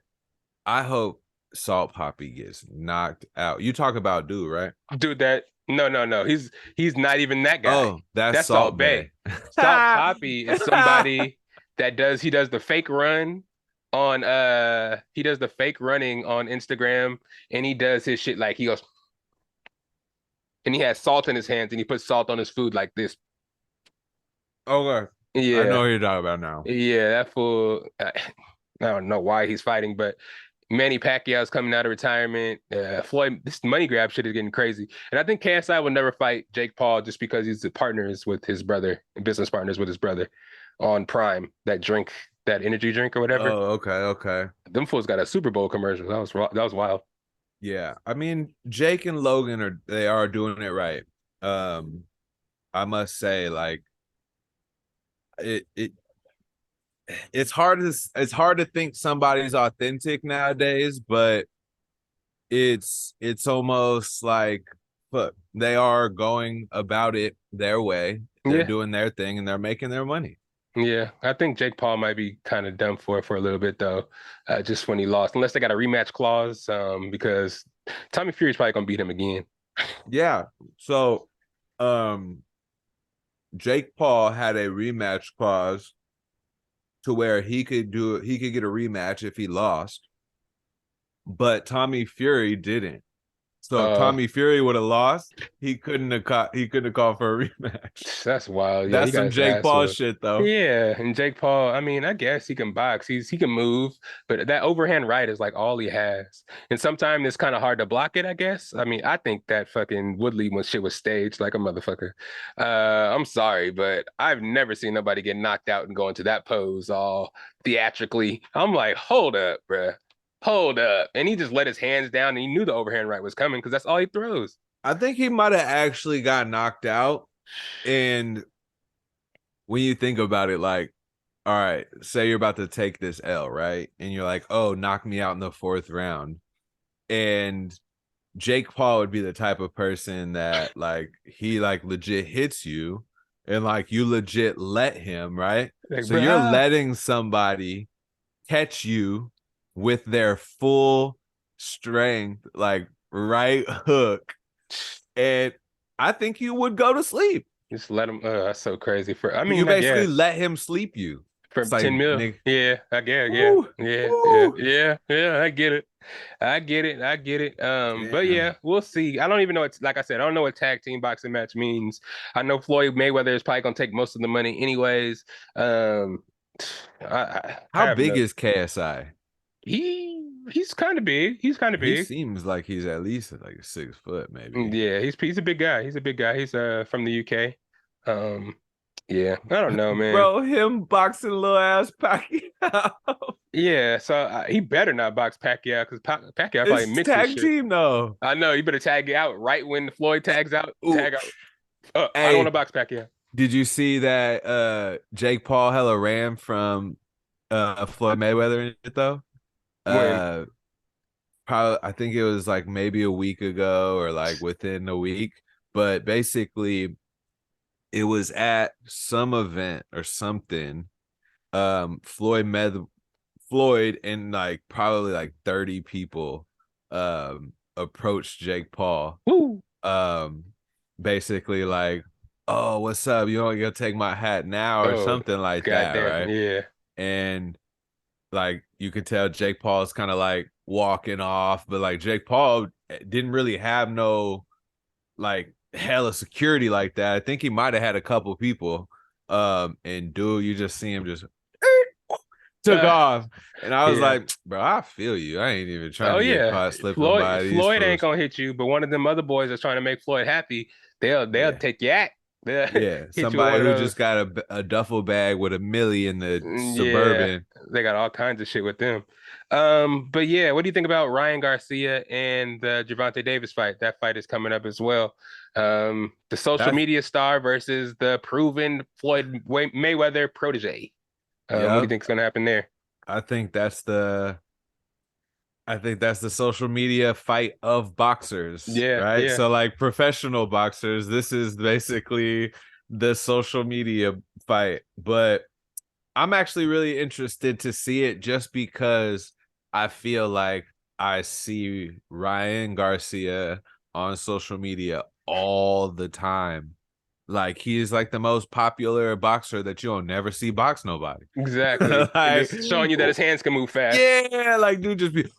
I hope Salt Poppy gets knocked out. You talk about dude, right? dude. That no. He's not even that guy. Oh, that's That's Salt Salt Bay. Bay. Salt Poppy is somebody that does the fake run on he does the fake running on Instagram and he does his shit like he goes and he has salt in his hands and he puts salt on his food like this. Okay. I know Yeah. what you're talking about now. Yeah, that fool. I don't know why he's fighting, but Manny Pacquiao's coming out of retirement. Floyd, this money grab shit is getting crazy. And I think KSI will never fight Jake Paul just because he's the partners with his brother, business partners with his brother on Prime, that drink, that energy drink or whatever. Oh, okay. Them fools got a Super Bowl commercial. That was wild. Yeah. I mean, Jake and Logan they are doing it right. I must say, like it it's hard to think somebody's authentic nowadays, but it's almost like look, they are going about it their way. They're Yeah. doing their thing and they're making their money. Yeah, I think Jake Paul might be kind of done for a little bit though, just when he lost, unless they got a rematch clause, because Tommy Fury's probably gonna beat him again. Yeah. So Jake Paul had a rematch clause to where he could get a rematch if he lost, but Tommy Fury didn't. So if Tommy Fury would have lost, he couldn't have called for a rematch. That's wild. Yeah, That's some Jake Paul shit, though. Yeah, and Jake Paul, I mean, I guess he can box. He can move, but that overhand right is like all he has. And sometimes it's kind of hard to block it, I guess. I mean, I think that fucking Woodley when shit was staged like a motherfucker. I'm sorry, but I've never seen nobody get knocked out and go into that pose all theatrically. I'm like, hold up, bruh. Hold up. And he just let his hands down and he knew the overhand right was coming because that's all he throws. I think he might have actually got knocked out. And when you think about it, like, all right, say you're about to take this L, right? And you're like, oh, knock me out in the 4th round. And Jake Paul would be the type of person that like he like legit hits you and like you legit let him, right? Like, so you're letting somebody catch you with their full strength, like right hook. And I think you would go to sleep. Just let him. That's so crazy. I mean, you basically let him sleep you for 10 mil. Nick, yeah, I get. Woo, Yeah. I get it. But yeah, we'll see. I don't even know what. Like I said, I don't know what tag team boxing match means. I know Floyd Mayweather is probably gonna take most of the money anyways. How big is KSI? He's kind of big. He's kind of big. He seems like he's at least like 6 foot, maybe. Yeah, he's a big guy. He's from the UK. Yeah, I don't know, man. Bro, him boxing little ass Pacquiao. Yeah, so he better not box Pacquiao because Pacquiao probably mixed tag his shit. team though. I know you better tag out right when Floyd tags out. Tag out. I don't want to box Pacquiao. Did you see that Jake Paul hella ran from Floyd Mayweather in it though? Probably I think it was like maybe a week ago or like within a week, but basically it was at some event or something. Floyd and like probably like 30 people approached Jake Paul. Woo. Basically like, oh, what's up? You don't gonna take my hat now or something like that, right? Yeah. And like you could tell Jake Paul is kind of like walking off, but like Jake Paul didn't really have no like hella security like that. I think he might have had a couple people. And dude, you just see him just took off. And I was like, bro, I feel you. I ain't even trying to get caught slipping by these Floyd ain't gonna hit you, but one of them other boys that's trying to make Floyd happy, they'll take you at. Somebody who just got a duffel bag with $1 million in the Suburban. They got all kinds of shit with them. But yeah, what do you think about Ryan Garcia and the Gervonta Davis fight? That fight is coming up as well. The social media star versus the proven Floyd Mayweather protege. What do you think is going to happen there? I think that's the social media fight of boxers. Yeah. Right. Yeah. So like professional boxers, this is basically the social media fight. But I'm actually really interested to see it just because I feel like I see Ryan Garcia on social media all the time. Like he's like the most popular boxer that you'll never see box nobody. Exactly. Like, just showing you that his hands can move fast. Yeah, like dude just be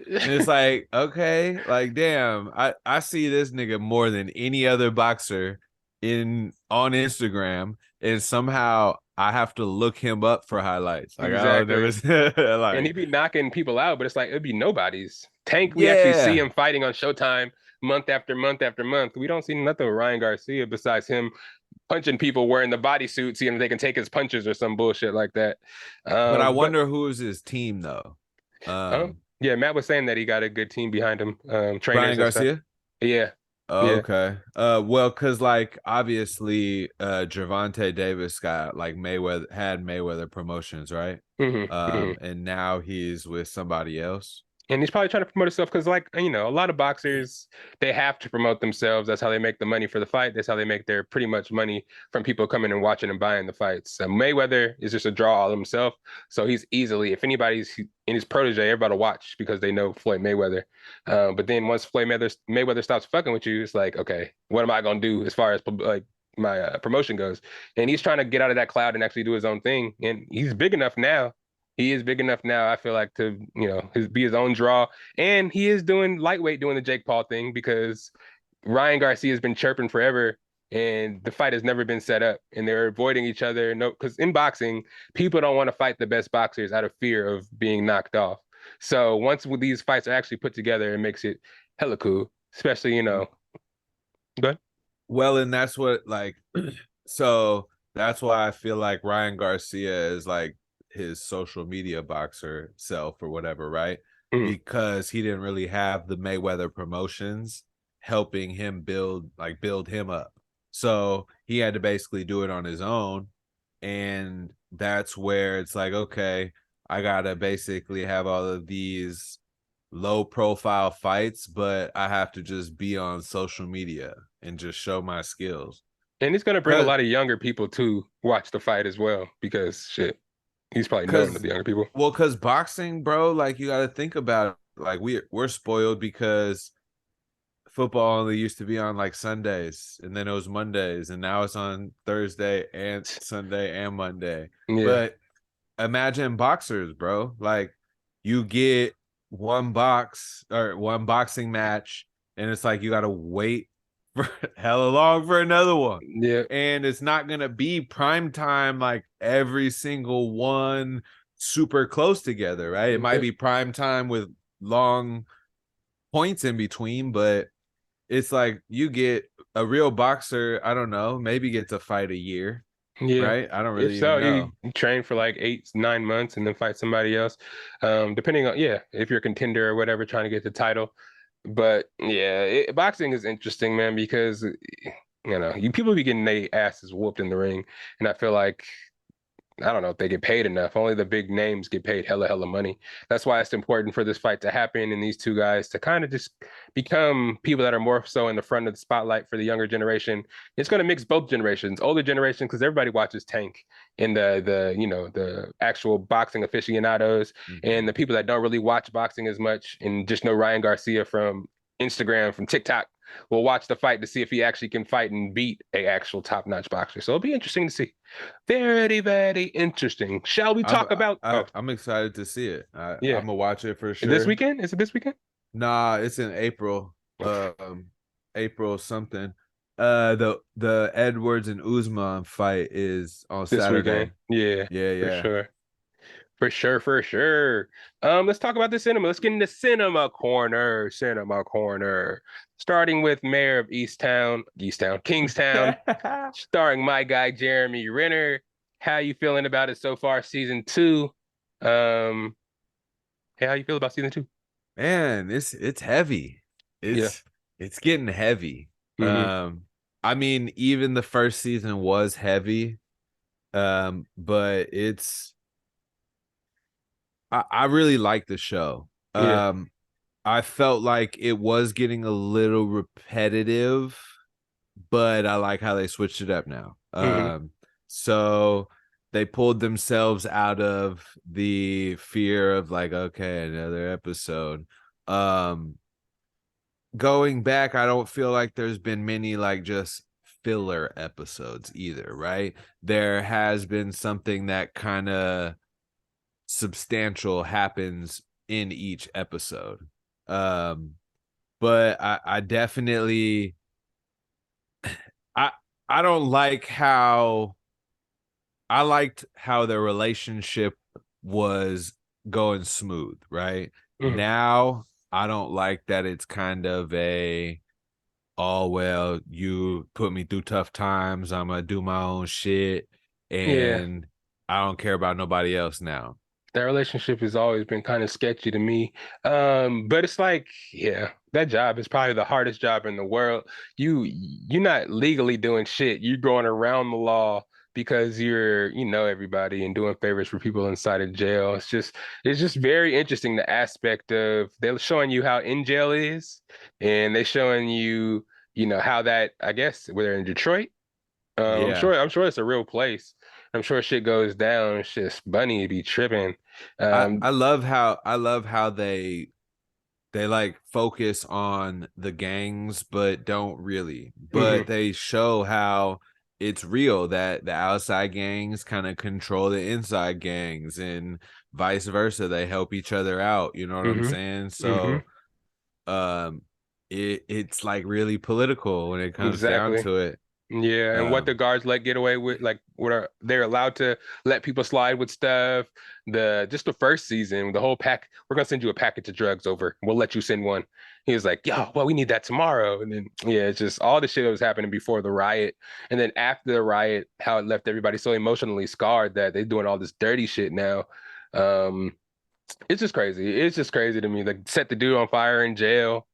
it's like, okay, like damn, I see this nigga more than any other boxer on Instagram, and somehow I have to look him up for highlights. Like exactly. And he'd be knocking people out, but it's like it'd be nobody's. Tank, we actually see him fighting on Showtime month after month after month. We don't see nothing with Ryan Garcia besides him punching people wearing the bodysuit, seeing if they can take his punches or some bullshit like that. But I wonder who's his team though. Yeah, Matt was saying that he got a good team behind him. Trainers. Ryan Garcia? Yeah. Oh, yeah. Okay. Well, because like obviously Gervonta Davis got like Mayweather Promotions, right? Mm-hmm. And now he's with somebody else. And he's probably trying to promote himself because, like, you know, a lot of boxers, they have to promote themselves. That's how they make the money for the fight. That's how they make their pretty much money from people coming and watching and buying the fights. Mayweather is just a draw all himself. So he's easily, if anybody's in his protege, everybody will watch because they know Floyd Mayweather. But then once Floyd Mayweather stops fucking with you, it's like, okay, what am I going to do as far as like my promotion goes? And he's trying to get out of that cloud and actually do his own thing. And he's big enough now. He is big enough now, I feel like, to, be his own draw. And he is doing lightweight, doing the Jake Paul thing, because Ryan Garcia has been chirping forever, and the fight has never been set up, and they're avoiding each other. No, because in boxing, people don't want to fight the best boxers out of fear of being knocked off. So once these fights are actually put together, it makes it hella cool, especially, go ahead. Well, and that's what so that's why I feel like Ryan Garcia is like his social media boxer self or whatever, right? Because he didn't really have the Mayweather promotions helping him build him up. So he had to basically do it on his own. And that's where it's like, okay, I gotta basically have all of these low profile fights, but I have to just be on social media and just show my skills. And it's gonna bring a lot of younger people to watch the fight as well, because shit, he's probably known to the younger people. Well, because boxing, bro, like, you got to think about it. Like, we're spoiled because football only used to be on like Sundays, and then it was Mondays, and now it's on Thursday and Sunday and Monday. Yeah. But imagine boxers, bro. Like, you get one boxing match, and it's like you got to wait for hella long for another one. Yeah. And it's not gonna be prime time like every single one super close together, right? It might be prime time with long points in between, but it's like you get a real boxer, I don't know, maybe get to fight a year. Yeah. Right? I don't really know. You train for like 8-9 months and then fight somebody else. Depending on, if you're a contender or whatever, trying to get the title. But yeah, boxing is interesting, man, because people be getting their asses whooped in the ring, and I feel like, I don't know if they get paid enough. Only the big names get paid hella money. That's why it's important for this fight to happen, and these two guys to kind of just become people that are more so in the front of the spotlight for the younger generation. It's going to mix both generations, older generation, because everybody watches Tank, and the actual boxing aficionados, and the people that don't really watch boxing as much and just know Ryan Garcia from Instagram, from TikTok, will watch the fight to see if he actually can fight and beat a actual top-notch boxer. So it'll be interesting to see. Very, very interesting. Shall we talk about? I'm excited to see it. I'm gonna watch it for sure. This weekend? Is it this weekend? Nah, it's in April. April something. The Edwards and Usman fight is on this Saturday. Weekend. Yeah. For sure. Let's talk about the cinema. Let's get into cinema corner. Starting with Mayor of Kingstown, starring my guy Jeremy Renner. How you feeling about it so far, season 2? Hey, how you feel about season 2? Man, it's heavy. It's getting heavy. I mean, even the first season was heavy. But I really like the show. I felt like it was getting a little repetitive, but I like how they switched it up now. So they pulled themselves out of the fear of like, okay, another episode. Going back, I don't feel like there's been many like just filler episodes either, right? There has been something that kind of substantial happens in each episode. But I definitely I don't like how I liked how the relationship was going smooth, right? Now I don't like that it's kind of oh well, you put me through tough times, I'm gonna do my own shit, and I don't care about nobody else now. That relationship has always been kind of sketchy to me. But it's like, that job is probably the hardest job in the world. You're not legally doing shit. You're going around the law because you're, everybody and doing favors for people inside of jail. It's just very interesting, the aspect of they're showing you how in jail is, and they're showing you, how that, I guess, whether in Detroit. I'm sure it's a real place. I'm sure shit goes down. It's just Bunny be tripping. I love how they like focus on the gangs, but don't really. But they show how it's real that the outside gangs kind of control the inside gangs and vice versa. They help each other out. You know what I'm saying? So, it's like really political when it comes down Exactly. to it. Yeah, and what the guards let get away with, like what are they're allowed to let people slide with stuff. Just the first season, the whole pack, we're gonna send you a package of drugs over. We'll let you send one. He was like, "Yo, well, we need that tomorrow." And then yeah, it's just all the shit that was happening before the riot, and then after the riot, how it left everybody so emotionally scarred that they're doing all this dirty shit now. Um, it's just crazy. It's just crazy to me. Like set the dude on fire in jail.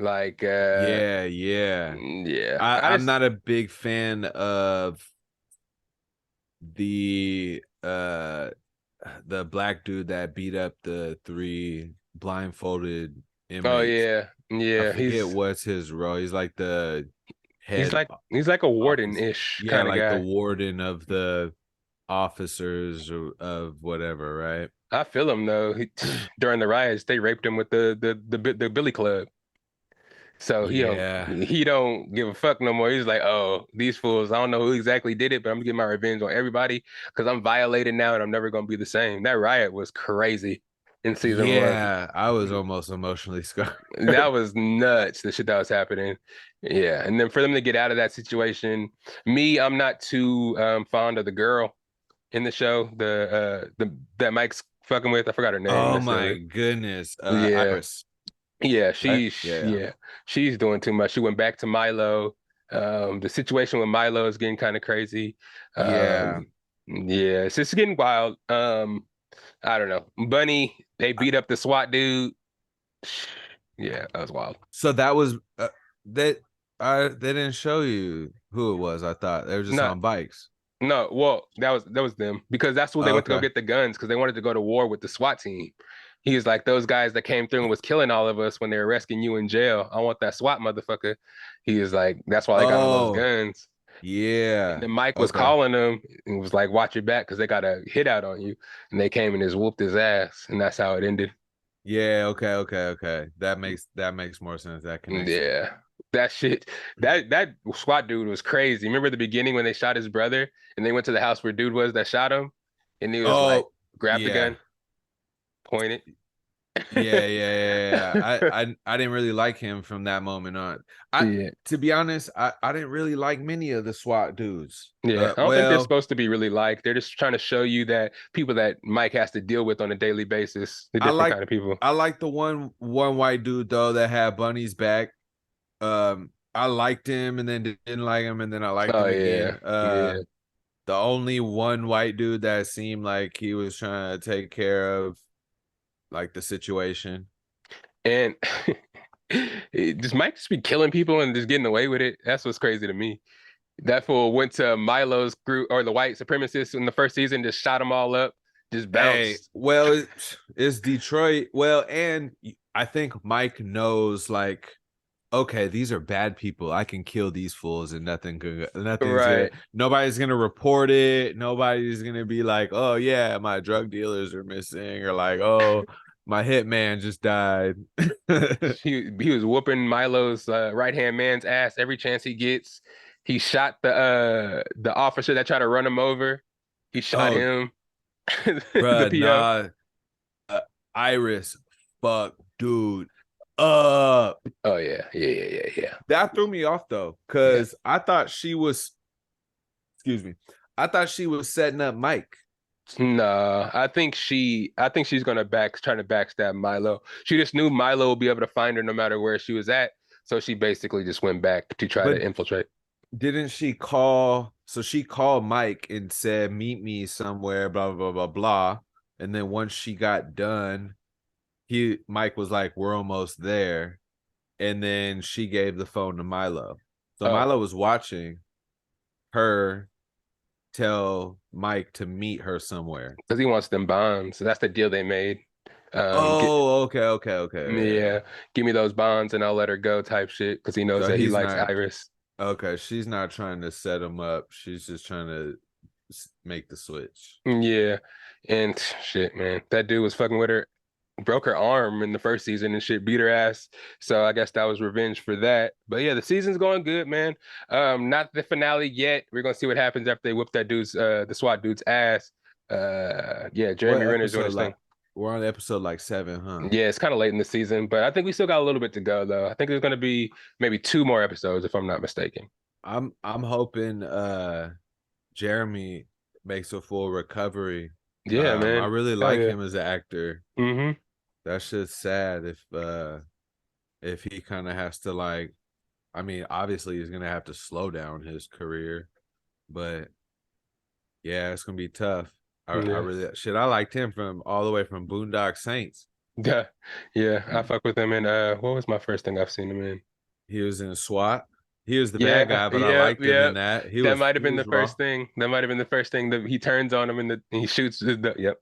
Like Yeah. yeah. I'm not a big fan of the black dude that beat up the 3 blindfolded inmates. Oh yeah, I forget what's his role. He's like the head. He's like a warden-ish yeah, kind of like guy. the warden of the officers of whatever, right? I feel him though. During the riots, they raped him with the Billy Club. So Yeah. he don't give a fuck no more. He's like, oh, these fools. I don't know who exactly did it, but I'm gonna get my revenge on everybody because I'm violated now and I'm never gonna be the same. That riot was crazy in season 1. Yeah, I was almost emotionally scarred. That was nuts, the shit that was happening. Yeah. And then for them to get out of that situation, I'm not too fond of the girl in the show, the that Mike's fucking with. I forgot her name. Oh my goodness. Yeah. Iris. Yeah, Right? she's doing too much. She went back to Milo. The situation with Milo is getting kind of crazy. Yeah. Yeah, it's just getting wild. I don't know. Bunny, they beat up the SWAT dude. Yeah, that was wild. So that was they didn't show you who it was. I thought they were just on bikes. No, well, that was them because that's what they went to go get the guns because they wanted to go to war with the SWAT team. He was like, those guys that came through and was killing all of us when they were rescuing you in jail. I want that SWAT motherfucker. He was like, that's why they got all those guns. Yeah. And then Mike was calling them and was like, watch your back because they got a hit out on you. And they came and just whooped his ass. And that's how it ended. Yeah, okay. That makes more sense. That connection. Yeah. That shit, that SWAT dude was crazy. Remember the beginning when they shot his brother and they went to the house where dude was that shot him? And he was like, grab the gun, point it. Yeah. I didn't really like him from that moment on. To be honest, I didn't really like many of the SWAT dudes. Yeah, I don't think they're supposed to be really liked. They're just trying to show you that people that Mike has to deal with on a daily basis, the different kind of people. I like the one white dude though that had Bunny's back. I liked him and then didn't like him and then I liked him again. The only one white dude that seemed like he was trying to take care of like the situation. And just Mike just be killing people and just getting away with it. That's what's crazy to me. That fool went to Milo's group or the white supremacists in the first season, just shot them all up, just bounced. Hey, well, it's Detroit. Well, and I think Mike knows like, okay, these are bad people. I can kill these fools and nothing's right. Nobody's gonna report it. Nobody's gonna be like, oh yeah, my drug dealers are missing, or like, oh, my hitman just died. he was whooping Milo's right-hand man's ass every chance he gets. He shot the officer that tried to run him over. He shot him. Bruh, nah. Iris, fuck, dude. Oh yeah. That threw me off though, because I thought she was setting up Mike. No, I think she's gonna trying to backstab Milo. She just knew Milo would be able to find her no matter where she was at, so she basically just went back to try to infiltrate. Didn't she call? So she called Mike and said, "Meet me somewhere," blah blah blah blah. And then once she got done, Mike was like, "We're almost there," and then she gave the phone to Milo. So Milo was watching her tell Mike to meet her somewhere because he wants them bonds. So that's the deal they made. Okay. Yeah, give me those bonds and I'll let her go type shit because he knows that he likes Iris. Okay, she's not trying to set him up. She's just trying to make the switch. Yeah, and shit, man, that dude was fucking with her broke her arm in the first season and shit, beat her ass. So I guess that was revenge for that. But yeah, the season's going good, man. Not the finale yet. We're gonna see what happens after they whip that dude's the SWAT dude's ass. Yeah, Jeremy What Renner's doing episode his thing. we're on episode like 7, huh? Yeah, it's kind of late in the season, but I think we still got a little bit to go though. I think there's gonna be maybe 2 more episodes if I'm not mistaken. I'm hoping Jeremy makes a full recovery. Yeah, man. I really Hell like yeah. him as an actor. Mm-hmm. That's just sad if he kind of has to, like, I mean, obviously he's gonna have to slow down his career, but yeah, it's gonna be tough. I Yeah. really I liked him from all the way from Boondock Saints. Yeah. Yeah. I fuck with him. And what was my first thing I've seen him in? He was in SWAT. He was the Yeah, bad guy, but I yeah, liked him yeah. in that. That might have He been the was raw. first thing. That might have been the first thing that he turns on him and he shoots. Yep.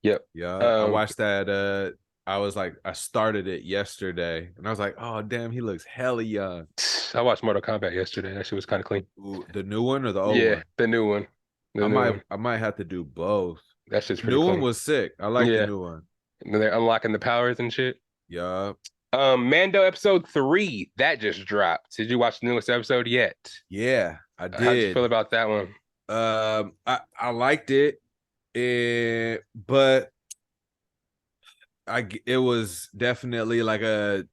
Yep. Yeah, I watched that. I was like, I started it yesterday, and I was like, oh damn, he looks hella young. I watched Mortal Kombat yesterday. That shit was kind of clean. Ooh, the new one or the old Yeah, one? the new one. The new one. I might have to do both. That shit's pretty New clean. one was sick. I like Yeah. the new one. And then they're unlocking the powers and shit. Yeah. Mando episode 3 that just dropped. Did you watch the newest episode yet? Yeah, I did. How'd you feel about that one? I liked it, but it was definitely like a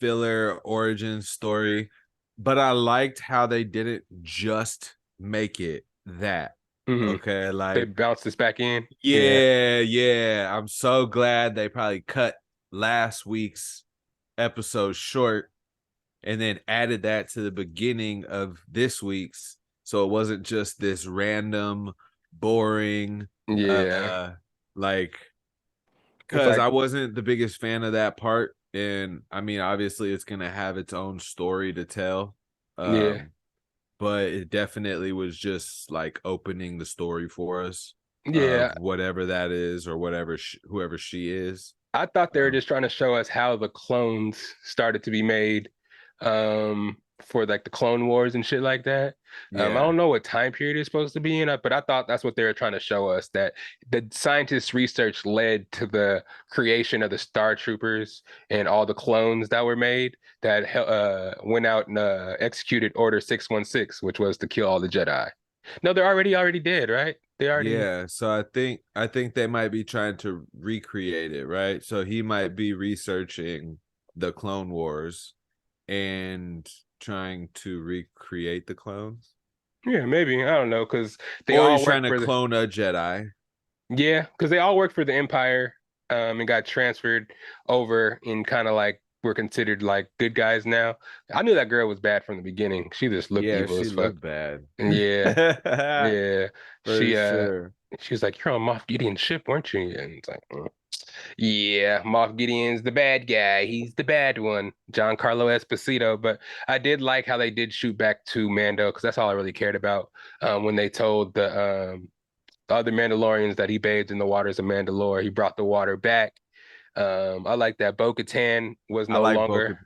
filler origin story, but I liked how they didn't just make it that. Mhm. Okay, They like bounced this back in. yeah. I'm so glad they probably cut last week's episode short and then added that to the beginning of this week's, so it wasn't just this random boring like, because like, I wasn't the biggest fan of that part, and I mean obviously it's gonna have its own story to tell, but it definitely was just like opening the story for us, whatever that is, or whatever whoever she is. I thought they were just trying to show us how the clones started to be made, for like the Clone Wars and shit like that. I don't know what time period it's supposed to be in, but I thought that's what they were trying to show us, that the scientists' research led to the creation of the Star Troopers and all the clones that were made that went out and executed Order 616, which was to kill all the Jedi. No, they're already dead, right? They already. Yeah, so I think they might be trying to recreate it, right? So he might be researching the Clone Wars and trying to recreate the clones. Yeah, maybe. I don't know, because they or all he's trying to the clone a Jedi. Yeah, because they all work for the Empire, and got transferred over and kind of like were considered like good guys now. I knew that girl was bad from the beginning. She just looked evil as She fuck. looked bad. Yeah, yeah. For sure. She was like, "You're on Moff Gideon's ship, weren't you?" And it's like, yeah, Moff Gideon's the bad guy. He's the bad one, Giancarlo Esposito. But I did like how they did shoot back to Mando, because that's all I really cared about. When they told the other Mandalorians that he bathed in the waters of Mandalore, he brought the water back. I like that Bo-Katan was no longer.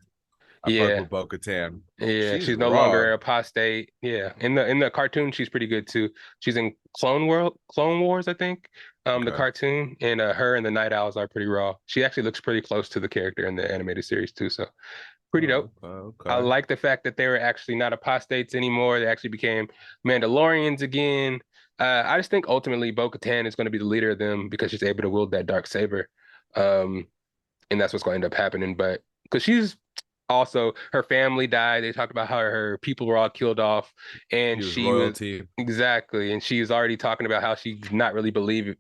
I fuck with Bo-Katan. Yeah, she's no longer apostate. Yeah, in the cartoon, she's pretty good too. She's in Clone Wars, I think. The cartoon, and her and the Night Owls are pretty raw. She actually looks pretty close to the character in the animated series too, so pretty dope. Okay. I like the fact that they were actually not apostates anymore. They actually became Mandalorians again. I just think ultimately Bo-Katan is going to be the leader of them because she's able to wield that dark saber, and that's what's going to end up happening. But because she's also, her family died. They talked about how her people were all killed off, and she was exactly. And she's already talking about how she doesn't really believe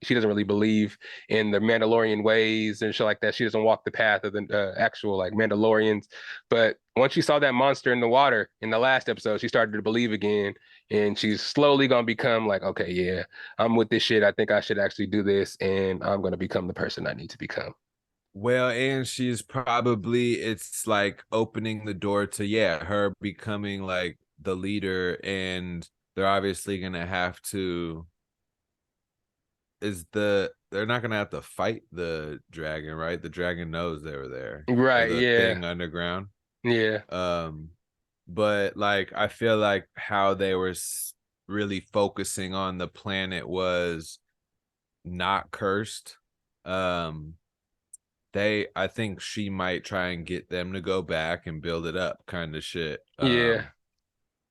in the Mandalorian ways and shit like that. She doesn't walk the path of the actual like Mandalorians. But once she saw that monster in the water in the last episode, she started to believe again, and she's slowly gonna become like, okay, yeah, I'm with this shit. I think I should actually do this, and I'm gonna become the person I need to become. Well, and she's probably, it's like opening the door to, her becoming like the leader, and they're obviously going to have to, they're not going to have to fight the dragon, right? The dragon knows they were there. Right, the thing underground. Yeah. But like, I feel like how they were really focusing on the planet was not cursed. I think she might try and get them to go back and build it up, kind of shit. Yeah.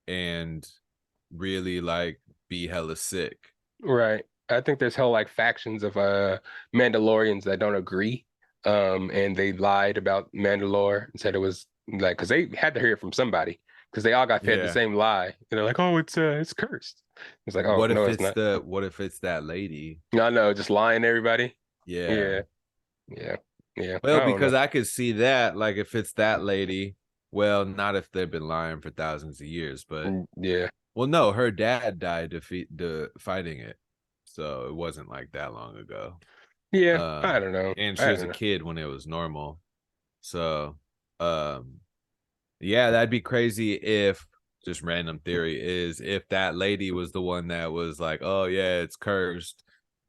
And really like be hella sick. Right. I think there's whole like factions of Mandalorians that don't agree. And they lied about Mandalore and said it was like because they had to hear it from somebody because they all got fed the Yeah. same lie. And they're like, oh, it's cursed. It's like, oh, What no, if it's not. what if it's that lady? No, no, just lying to everybody. Yeah. Yeah. Yeah. Yeah. I Well, don't because know. I could see that, like if it's that lady, well, not if they've been lying for thousands of years, but Yeah. well, no, her dad died fighting it. So it wasn't like that long ago. Yeah. I don't know. And she I was don't a know. kid when it was normal. So yeah, that'd be crazy if just random theory is if that lady was the one that was like, oh yeah, it's cursed,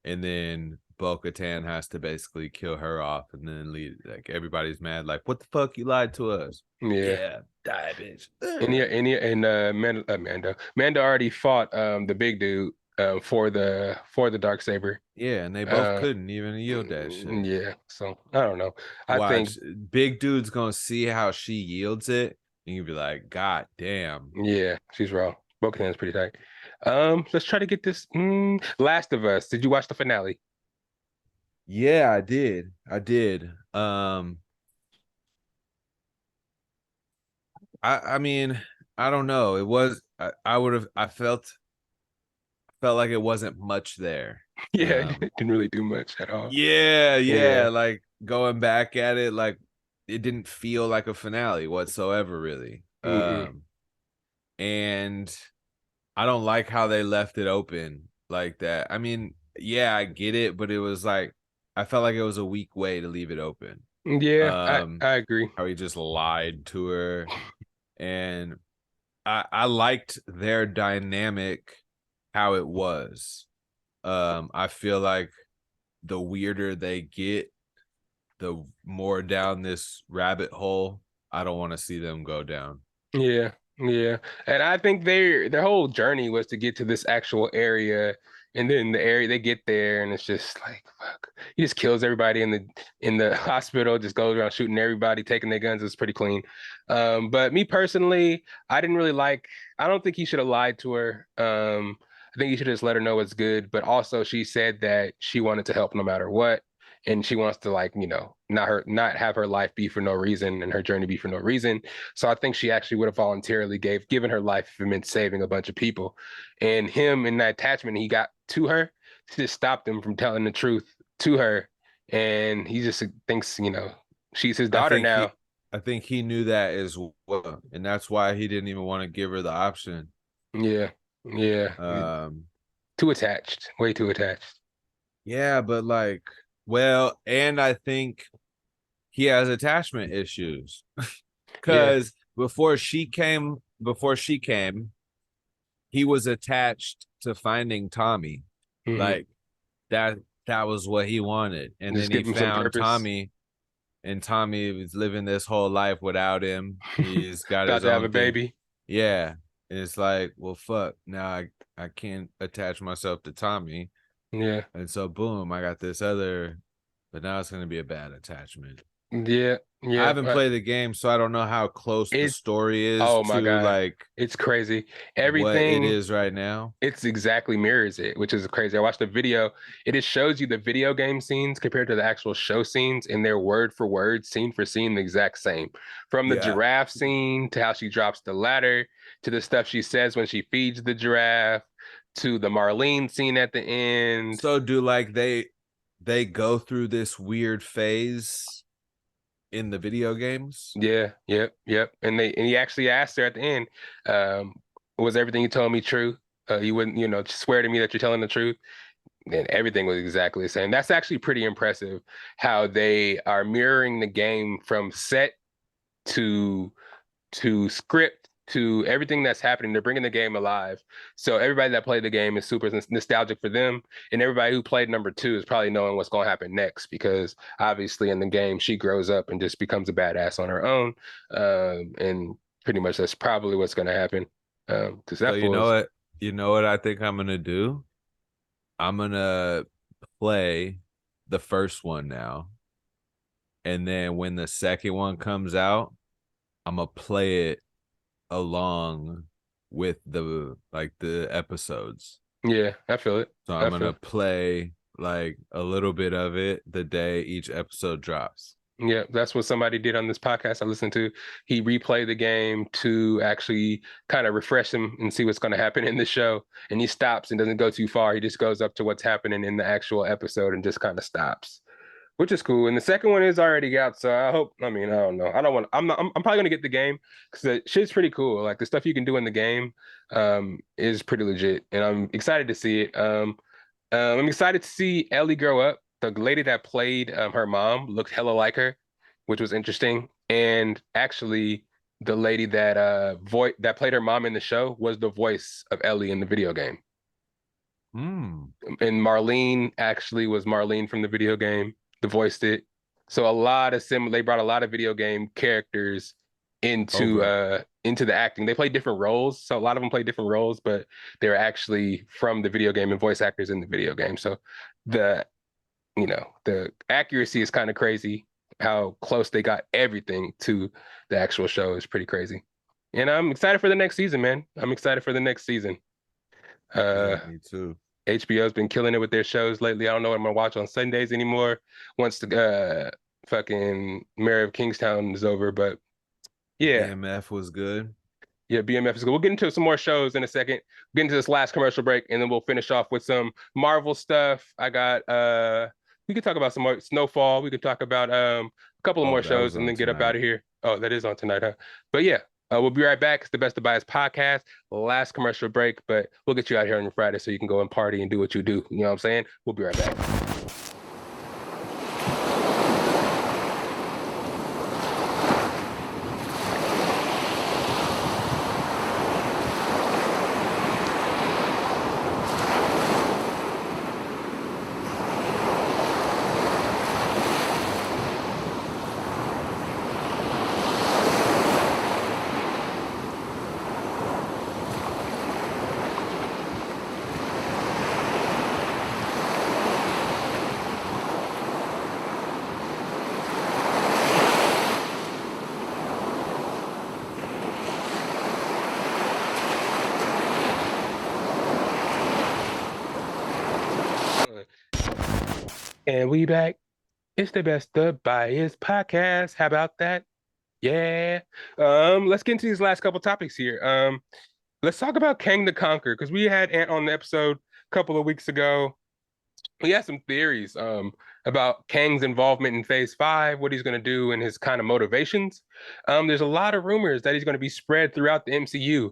and then Bo-Katan has to basically kill her off, and then leave, like everybody's mad, like, what the fuck, you lied to us. Yeah. Yeah, die, bitch. Mando already fought the big dude for the Darksaber. Yeah, and they both couldn't even yield that shit. Yeah, so I don't know. I think Watch, big dude's gonna see how she yields it, and you'll be like, God damn. yeah, she's raw. Bo-Katan's pretty tight. Let's try to get this. Last of Us. Did you watch the finale? Yeah, I did. I mean, I don't know. It was I felt like it wasn't much there. Yeah, it didn't really do much at all. Yeah. Like going back at it, like it didn't feel like a finale whatsoever, really. And I don't like how they left it open like that. I mean, yeah, I get it, but it was like I felt like it was a weak way to leave it open. Yeah, I agree. How he just lied to her. And I liked their dynamic, how it was. I feel like the weirder they get, the more down this rabbit hole I don't want to see them go down. Yeah, yeah. And I think their whole journey was to get to this actual area. And then the area they get there, and it's just like fuck. He just kills everybody in the hospital, just goes around shooting everybody, taking their guns. It's pretty clean. But me personally, I didn't really like. I don't think he should have lied to her. I think he should have just let her know it's good. But also, she said that she wanted to help no matter what, and she wants to like not have her life be for no reason and her journey be for no reason. So I think she actually would have voluntarily given her life if it meant saving a bunch of people. And him in that attachment he got to her just stopped him from telling the truth to her. And he just thinks, she's his daughter now. I think he knew that as well. And that's why he didn't even want to give her the option. Yeah. Too attached. Way too attached. Yeah, but like, well, and I think he has attachment issues. Because before she came, he was attached to finding Tommy. Mm-hmm. Like that was what he wanted. And just then he found Tommy, and Tommy was living this whole life without him. He's got his own have a baby. Yeah. And it's like, well, fuck. Now I can't attach myself to Tommy. Yeah. And so boom, I got this other, but now it's gonna be a bad attachment. Yeah. I haven't played the game, so I don't know how close the story is to God. Like it's crazy. Everything what it is right now. It's exactly mirrors it, which is crazy. I watched the video. It just shows you the video game scenes compared to the actual show scenes, and they're word for word, scene for scene, the exact same. From the giraffe scene to how she drops the ladder to the stuff she says when she feeds the giraffe to the Marlene scene at the end. So do like they go through this weird phase in the video games? Yeah, yep. And he actually asked her at the end, was everything you told me true? You wouldn't, swear to me that you're telling the truth. And everything was exactly the same. That's actually pretty impressive how they are mirroring the game from set to script to everything that's happening. They're bringing the game alive. So everybody that played the game is super nostalgic for them. And everybody who played number 2 is probably knowing what's going to happen next, because obviously in the game, she grows up and just becomes a badass on her own. And pretty much that's probably what's going to happen. So you know what I think I'm going to do? I'm going to play the first one now. and then when the second one comes out, I'm gonna play it along with the episodes. Yeah, I feel it. So I'm gonna play like a little bit of it the day each episode drops. Yeah, that's what somebody did on this podcast I listened to. He replayed the game to actually kind of refresh him and see what's going to happen in the show. And he stops and doesn't go too far. He just goes up to what's happening in the actual episode and just kind of stops, which is cool. And the second one is already out, so I hope. I mean, I don't know. I don't want. I'm probably gonna get the game because the shit's pretty cool. Like the stuff you can do in the game, is pretty legit, and I'm excited to see it. I'm excited to see Ellie grow up. The lady that played her mom looked hella like her, which was interesting. And actually, the lady that that played her mom in the show was the voice of Ellie in the video game. And Marlene actually was Marlene from the video game. The voiced it. So a lot of they brought a lot of video game characters into the acting. They play different roles. So a lot of them play different roles, but they're actually from the video game and voice actors in the video game. So the accuracy is kind of crazy. How close they got everything to the actual show is pretty crazy. And I'm excited for the next season, man. I'm excited for the next season. Me too. HBO's been killing it with their shows lately. I don't know what I'm gonna watch on Sundays anymore once the fucking Mayor of Kingstown is over, but yeah. BMF was good. Yeah, BMF is good. We'll get into some more shows in a second. Get into this last commercial break, and then we'll finish off with some Marvel stuff. I got we could talk about some more Snowfall. We could talk about a couple of more shows and then get up out of here. Oh, that is on tonight, huh? But yeah, we'll be right back. It's the Best of Bias podcast. Last commercial break, but we'll get you out here on your Friday so you can go and party and do what you do. You know what I'm saying? We'll be right back. And we back. It's the Best of Bias podcast. How about that? Yeah. Let's get into these last couple topics here. Let's talk about Kang the Conqueror, because we had Ant on the episode a couple of weeks ago. We had some theories about Kang's involvement in Phase 5, what he's going to do, and his kind of motivations. There's a lot of rumors that he's going to be spread throughout the MCU.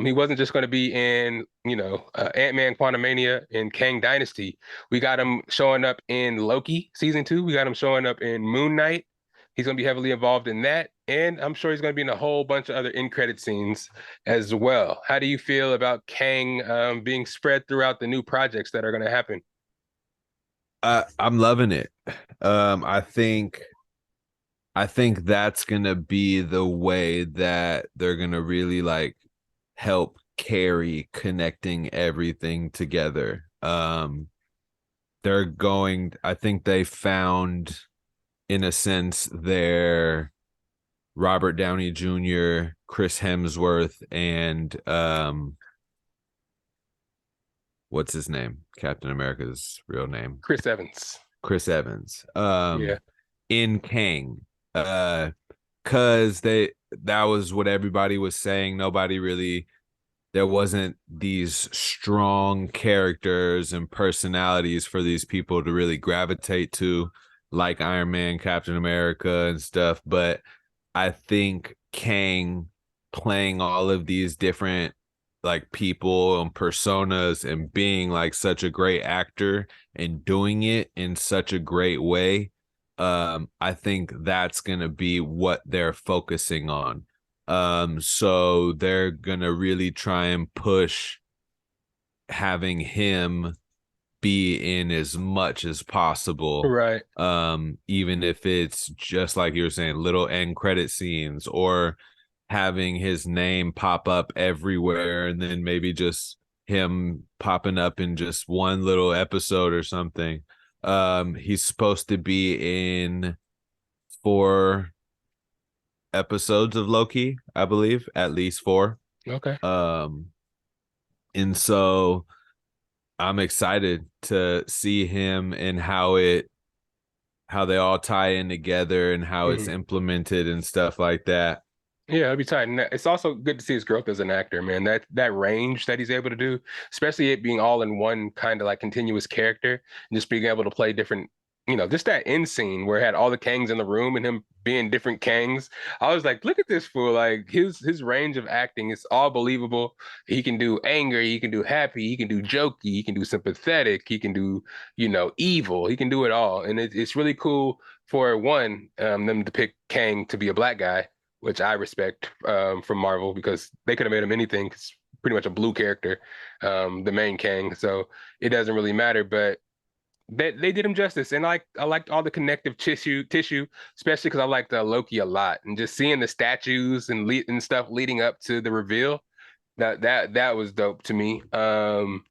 He wasn't just going to be in, Ant-Man Quantumania and Kang Dynasty. We got him showing up in Loki Season 2. We got him showing up in Moon Knight. He's going to be heavily involved in that. And I'm sure he's going to be in a whole bunch of other in-credit scenes as well. How do you feel about Kang being spread throughout the new projects that are going to happen? I'm loving it. I think that's gonna be the way that they're gonna really help carry connecting everything together. I think they found, in a sense, their Robert Downey Jr., Chris Hemsworth, and what's his name? Captain America's real name. Chris Evans. In Kang. Cause that was what everybody was saying. There wasn't these strong characters and personalities for these people to really gravitate to, like Iron Man, Captain America, and stuff. But I think Kang playing all of these different people and personas and being such a great actor and doing it in such a great way, I think that's gonna be what they're focusing on. So they're gonna really try and push having him be in as much as possible, right? Even if it's just like you were saying, little end credit scenes, or having his name pop up everywhere, and then maybe just him popping up in just one little episode or something. He's supposed to be in 4 episodes of Loki, I believe, at least 4. Okay. And so I'm excited to see him and how they all tie in together and how it's implemented and stuff like that. Yeah, it'll be tight. And it's also good to see his growth as an actor, man. That range that he's able to do, especially it being all in one kind of like continuous character, and just being able to play different, just that end scene where it had all the Kangs in the room and him being different Kangs. I was like, look at this fool. Like his range of acting is all believable. He can do angry, he can do happy, he can do jokey, he can do sympathetic, he can do, evil. He can do it all. And it's really cool for them to pick Kang to be a black guy, which I respect from Marvel, because they could have made him anything. It's pretty much a blue character, the main Kang. So it doesn't really matter, but they did him justice. And I liked all the connective tissue, especially because I liked Loki a lot. And just seeing the statues and stuff leading up to the reveal, that was dope to me. I'm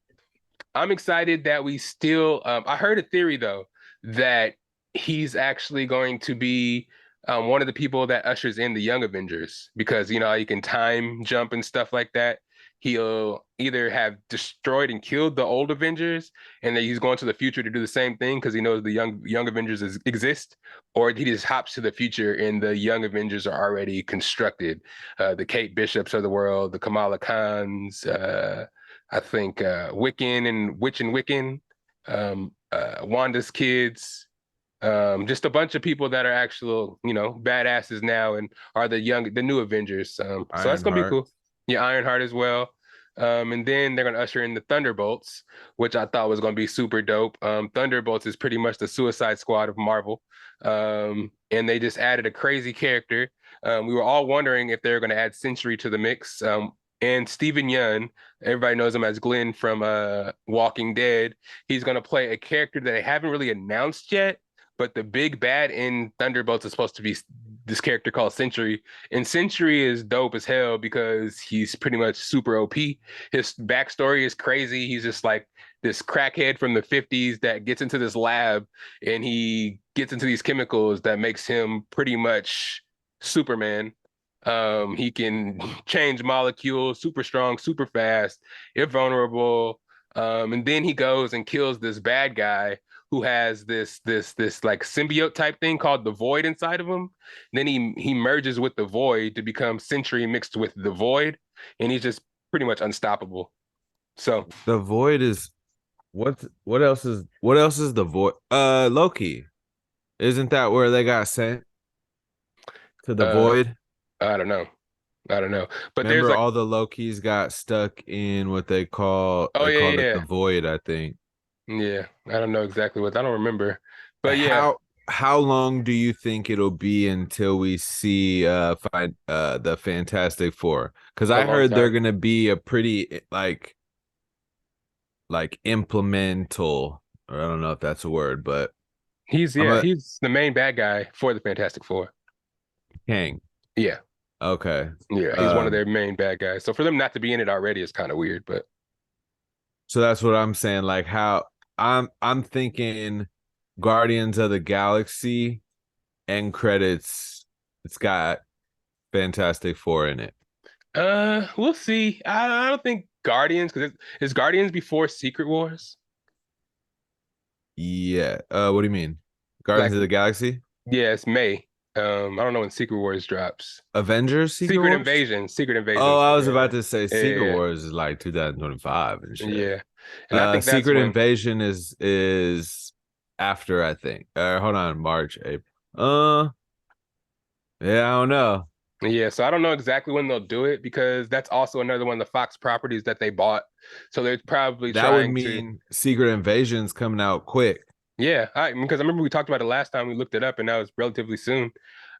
excited that we still, I heard a theory though, that he's actually going to be one of the people that ushers in the Young Avengers, because you can time jump and stuff like that. He'll either have destroyed and killed the old Avengers, and then he's going to the future to do the same thing because he knows the young Avengers exist, or he just hops to the future and the Young Avengers are already constructed. The Kate Bishops of the world, the Kamala Khans, I think Wiccan and Wiccan, Wanda's kids. Just a bunch of people that are actual, badasses now and are the new Avengers. So that's gonna be cool. Yeah, Ironheart as well. And then they're gonna usher in the Thunderbolts, which I thought was gonna be super dope. Thunderbolts is pretty much the Suicide Squad of Marvel. And they just added a crazy character. We were all wondering if they were gonna add Sentry to the mix. And Steven Yeun, everybody knows him as Glenn from Walking Dead. He's gonna play a character that they haven't really announced yet. But the big bad in Thunderbolts is supposed to be this character called Sentry. And Sentry is dope as hell because he's pretty much super OP. His backstory is crazy. He's just like this crackhead from the 50s that gets into this lab and he gets into these chemicals that makes him pretty much Superman. He can change molecules, super strong, super fast, invulnerable. And then he goes and kills this bad guy who has this like symbiote type thing called the Void inside of him. Then he merges with the Void to become Sentry mixed with the Void, and he's just pretty much unstoppable. So the Void is what else is the Void? Loki. Isn't that where they got sent to the Void? I don't know. But remember, there's all the Lokis got stuck in what they call it the Void, I think. Yeah, I don't know exactly I don't remember. But yeah. How long do you think it'll be until we see the Fantastic Four? Because I heard they're gonna be a pretty like implemental, or I don't know if that's a word, but he's the main bad guy for the Fantastic Four. Kang. Yeah. Okay. Yeah, he's one of their main bad guys. So for them not to be in it already is kind of weird, but so that's what I'm saying. Like how I'm thinking Guardians of the Galaxy end credits, it's got Fantastic Four in it. We'll see. I don't think Guardians, because is Guardians before Secret Wars? Yeah. What do you mean? Guardians of the Galaxy? Yeah, it's May. I don't know when Secret Wars drops. Avengers Secret Invasion. Oh, I was about to say Secret Wars is like 2025 and shit. Yeah. And I think Secret Invasion is after, I think. Hold on, March, April. Yeah, I don't know. Yeah, so I don't know exactly when they'll do it, because that's also another one of the Fox properties that they bought. So they're probably that would mean Secret Invasion's coming out quick. Yeah, because I remember we talked about it last time. We looked it up, and that was relatively soon.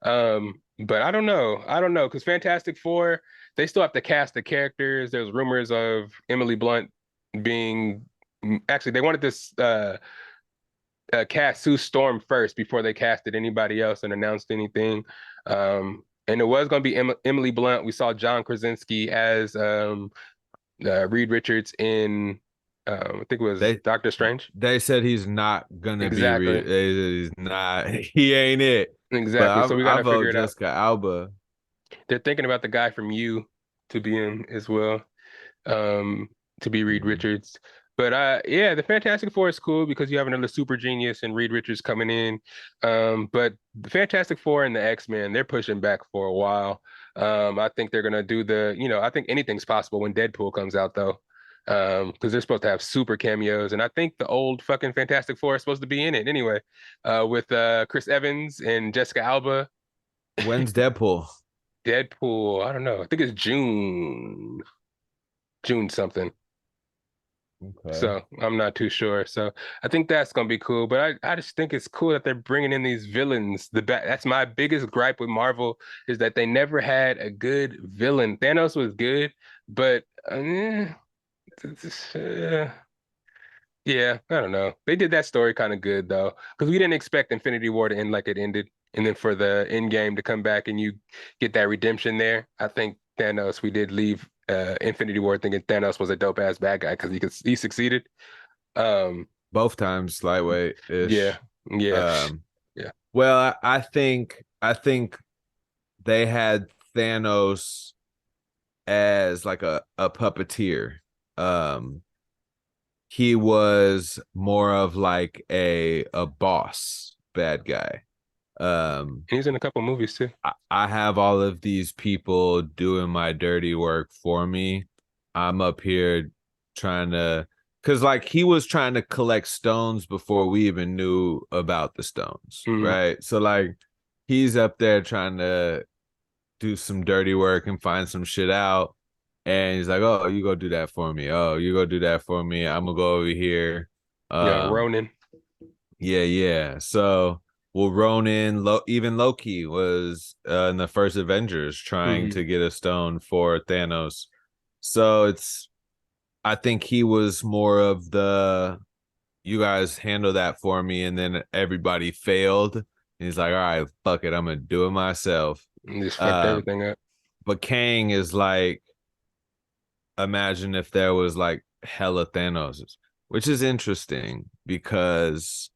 But I don't know, because Fantastic Four, they still have to cast the characters. There's rumors of Emily Blunt being actually they wanted this cast Sue Storm first before they casted anybody else and announced anything. And it was going to be Emily Blunt. We saw John Krasinski as Reed Richards in I think it was Doctor Strange. They said he's not gonna be Exactly. he's not. He ain't it. Exactly. But So we I gotta figure vote it out. Jessica Alba. They're thinking about the guy from You to be in as well, to be Reed Richards. But yeah, the Fantastic Four is cool because you have another super genius and Reed Richards coming in. But the Fantastic Four and the X-Men, they're pushing back for a while. I think they're gonna do I think anything's possible when Deadpool comes out though. Because they're supposed to have super cameos, and I think the old fucking Fantastic Four is supposed to be in it anyway, with Chris Evans and Jessica Alba. When's Deadpool? Deadpool, I don't know. I think it's June something. Okay. So I'm not too sure. So I think that's gonna be cool. But I just think it's cool that they're bringing in these villains. That's my biggest gripe with Marvel is that they never had a good villain. Thanos was good, but yeah, I don't know. They did that story kind of good though, because we didn't expect Infinity War to end like it ended, and then for the end game to come back and you get that redemption there. I think Thanos, we did leave Infinity War thinking Thanos was a dope ass bad guy because he succeeded. Both times lightweight ish. Yeah, yeah, yeah. Well, I think they had Thanos as like a puppeteer. He was more of like a boss bad guy. He's in a couple movies too. I have all of these people doing my dirty work for me. I'm up here trying to, because like he was trying to collect stones before we even knew about the stones, right? So like he's up there trying to do some dirty work and find some shit out. And he's like, "Oh, you go do that for me. Oh, you go do that for me. I'm gonna go over here." Yeah, Ronan. Yeah. So, well, Ronan, even Loki was in the first Avengers trying to get a stone for Thanos. So I think he was more of the, you guys handle that for me, and then everybody failed. And he's like, "All right, fuck it, I'm gonna do it myself." And just fucked everything up. But Kang is like, imagine if there was like hella Thanoses, which is interesting because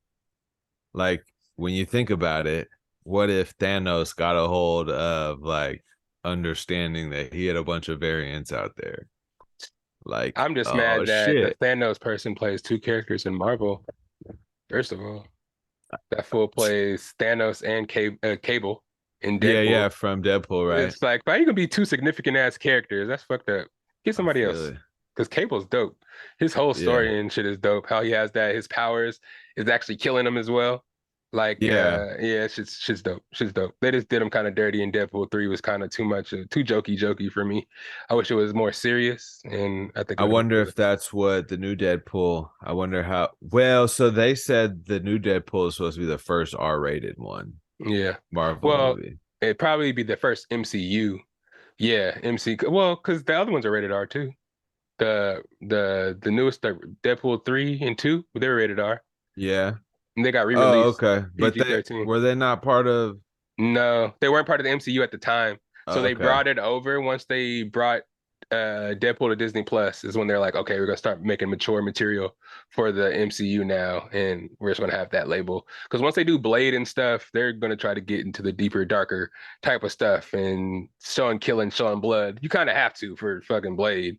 like when you think about it, what if Thanos got a hold of like understanding that he had a bunch of variants out there? Like, I'm just mad that the Thanos person plays two characters in Marvel. First of all, that fool plays Thanos and Cable in Deadpool. Yeah, from Deadpool, right? It's like, why are you gonna be two significant ass characters? That's fucked up. Get somebody else. Because Cable's dope. His whole story and shit is dope. How he has that, his powers is actually killing him as well. Like, shit's dope. Shit's dope. They just did him kind of dirty, and Deadpool 3 was kind of too much, too jokey for me. I wish it was more serious, and I think I wonder if that's what the new Deadpool, I wonder how, well, so they said the new Deadpool is supposed to be the first R-rated one. Yeah. Marvel movie. It'd probably be the first MCU. Yeah, well, because the other ones are rated R too. The newest Deadpool 3 and 2, they were rated R. Yeah. And they got re-released. Oh, okay. But were they not part of? No, they weren't part of the MCU at the time. So they brought it over once they brought Deadpool to Disney Plus is when they're like, okay, we're gonna start making mature material for the MCU now, and we're just gonna have that label. Because once they do Blade and stuff, they're gonna try to get into the deeper, darker type of stuff and showing killing, showing blood. You kind of have to for fucking Blade.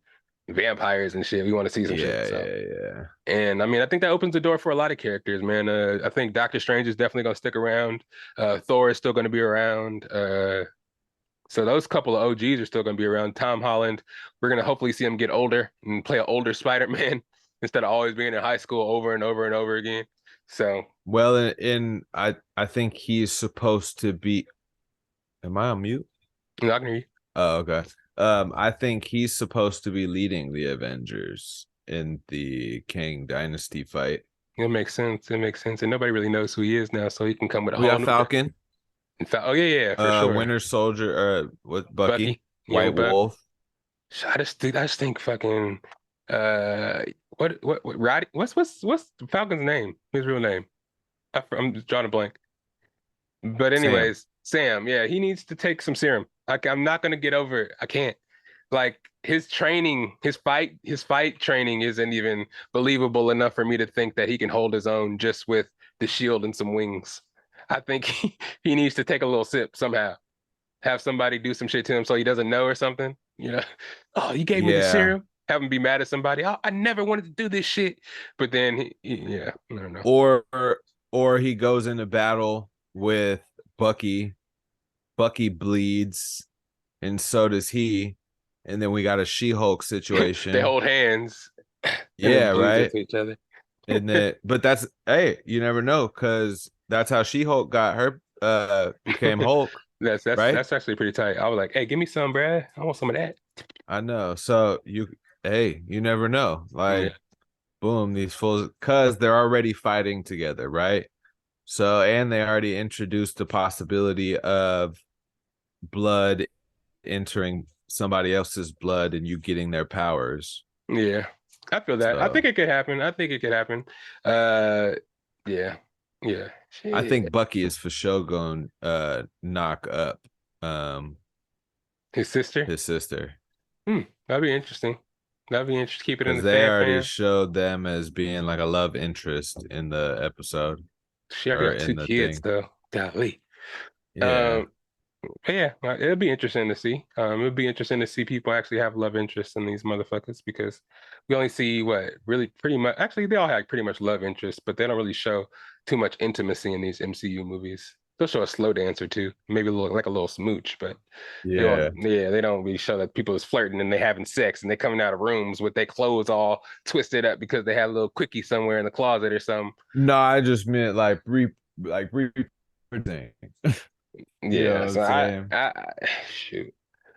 Vampires and shit. We want to see some shit. So. Yeah. And I mean, I think that opens the door for a lot of characters, man. I think Doctor Strange is definitely gonna stick around. Thor is still gonna be around. So those couple of OGs are still gonna be around. Tom Holland, we're gonna hopefully see him get older and play an older Spider-Man instead of always being in high school over and over and over again. So well, I think he's supposed to be. Am I on mute? I'm not gonna hear you. Oh, okay. I think he's supposed to be leading the Avengers in the Kang Dynasty fight. It makes sense. And nobody really knows who he is now, so he can come with a whole new Falcon. Oh yeah, for sure. Winter Soldier, with Bucky. White Wolf. I just think fucking what Roddy? What's Falcon's name? His real name? I'm just drawing a blank. But anyways, Sam. Yeah, he needs to take some serum. I'm not gonna get over it. I can't. Like his training, his fight training isn't even believable enough for me to think that he can hold his own just with the shield and some wings. I think he needs to take a little sip somehow. Have somebody do some shit to him so he doesn't know or something. Oh, you gave me the Yeah. serum. Have him be mad at somebody. Oh, I never wanted to do this shit. But then yeah, I don't know. Or he goes into battle with Bucky. Bucky bleeds, and so does he. And then we got a She-Hulk situation. They hold hands. Yeah, right. Into each other. But that's, hey, you never know, because that's how She-Hulk got her became Hulk. That's right? That's actually pretty tight. I was like, hey, give me some, bruh. I want some of that. I know. So you never know. Like, boom, these fools, because they're already fighting together, right? So, and they already introduced the possibility of blood entering somebody else's blood and you getting their powers. Yeah, I feel that. I think it could happen. Yeah. Shit. I think Bucky is for sure going knock up his sister. That'd be interesting. Keep it in the they already fan. showed them as being like a love interest in the episode. She already got 2 kids though. Golly. Yeah. Yeah, it'll be interesting to see. It'll be interesting to see people actually have love interest in these motherfuckers, because we only see pretty much. Actually, they all have pretty much love interest, but they don't really show too much intimacy in these MCU movies. They'll show a slow dance or two, maybe a little smooch, but they don't really show that people is flirting and they having sex and they coming out of rooms with their clothes all twisted up because they had a little quickie somewhere in the closet or something. No, I just meant like thing. Yeah, so I shoot.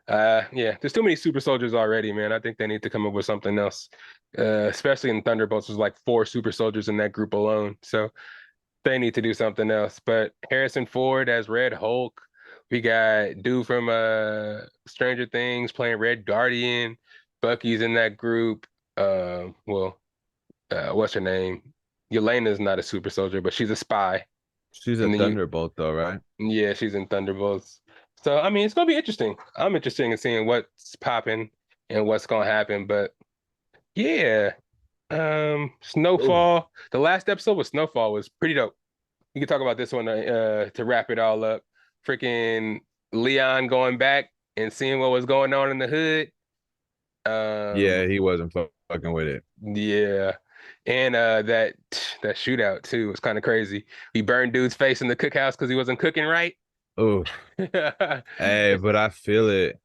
Yeah, there's too many super soldiers already, man. I think they need to come up with something else. Especially in Thunderbolts, there's like 4 super soldiers in that group alone. So they need to do something else. But Harrison Ford as Red Hulk. We got dude from Stranger Things playing Red Guardian. Bucky's in that group. What's her name? Yelena's not a super soldier, but she's a spy. She's a Thunderbolt though, right? Yeah, she's in Thunderbolts. So I mean, it's gonna be interesting. I'm interested in seeing what's popping and what's gonna happen. But yeah, Snowfall. Ooh. The last episode with Snowfall was pretty dope. You can talk about this one to wrap it all up. Freaking Leon going back and seeing what was going on in the hood. Yeah, he wasn't fucking with it. Yeah. And that shootout too was kind of crazy. He burned dude's face in the cookhouse because he wasn't cooking right. Oh, hey, but I feel it.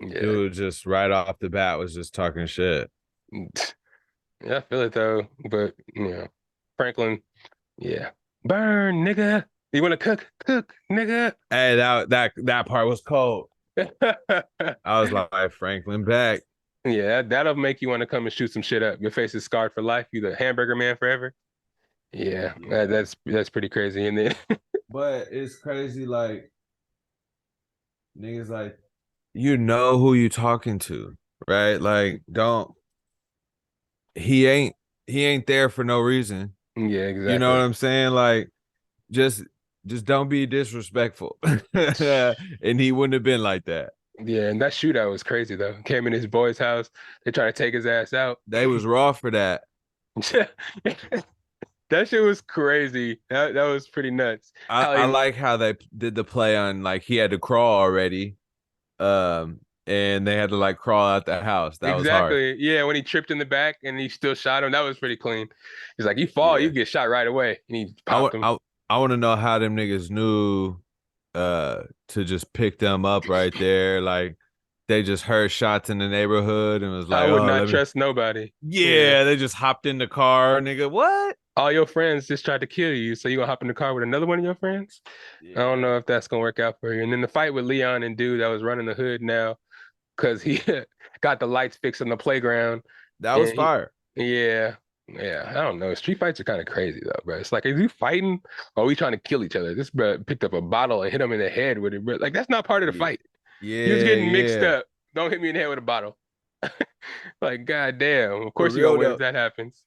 Yeah. Dude, just right off the bat was just talking shit. Yeah, I feel it though. But Franklin, yeah, burn, nigga. You want to cook, nigga. Hey, that part was cold. I was like, Franklin back. Yeah, that'll make you want to come and shoot some shit up. Your face is scarred for life. You the hamburger man forever. Yeah. That's pretty crazy. And then, but it's crazy, like niggas, like you know who you talking to, right? Like, he ain't there for no reason. Yeah, exactly. You know what I'm saying? Like, just don't be disrespectful. And he wouldn't have been like that. Yeah, and that shootout was crazy though. Came in his boy's house. They tried to take his ass out. They was raw for that. That shit was crazy. That was pretty nuts. I like how they did the play on, like, he had to crawl already. And they had to like crawl out the house. That was hard. Yeah, when he tripped in the back and he still shot him, that was pretty clean. He's like, you fall, you get shot right away. And he popped him. I want to know how them niggas knew to just pick them up right there. Like, they just heard shots in the neighborhood and was like, I would not trust nobody. Yeah, they just hopped in the car, nigga. What? All your friends just tried to kill you, so you gonna hop in the car with another one of your friends? Yeah. I don't know if that's gonna work out for you. And then the fight with Leon and dude that was running the hood now, because he got the lights fixed in the playground. That was fire. Yeah, I don't know. Street fights are kind of crazy though, bro. It's like, is he fighting or are we trying to kill each other? This bro picked up a bottle and hit him in the head with it, bro. Like, that's not part of the fight. Yeah, he was getting mixed up. Don't hit me in the head with a bottle. Like, goddamn. Of course you're gonna win if that happens.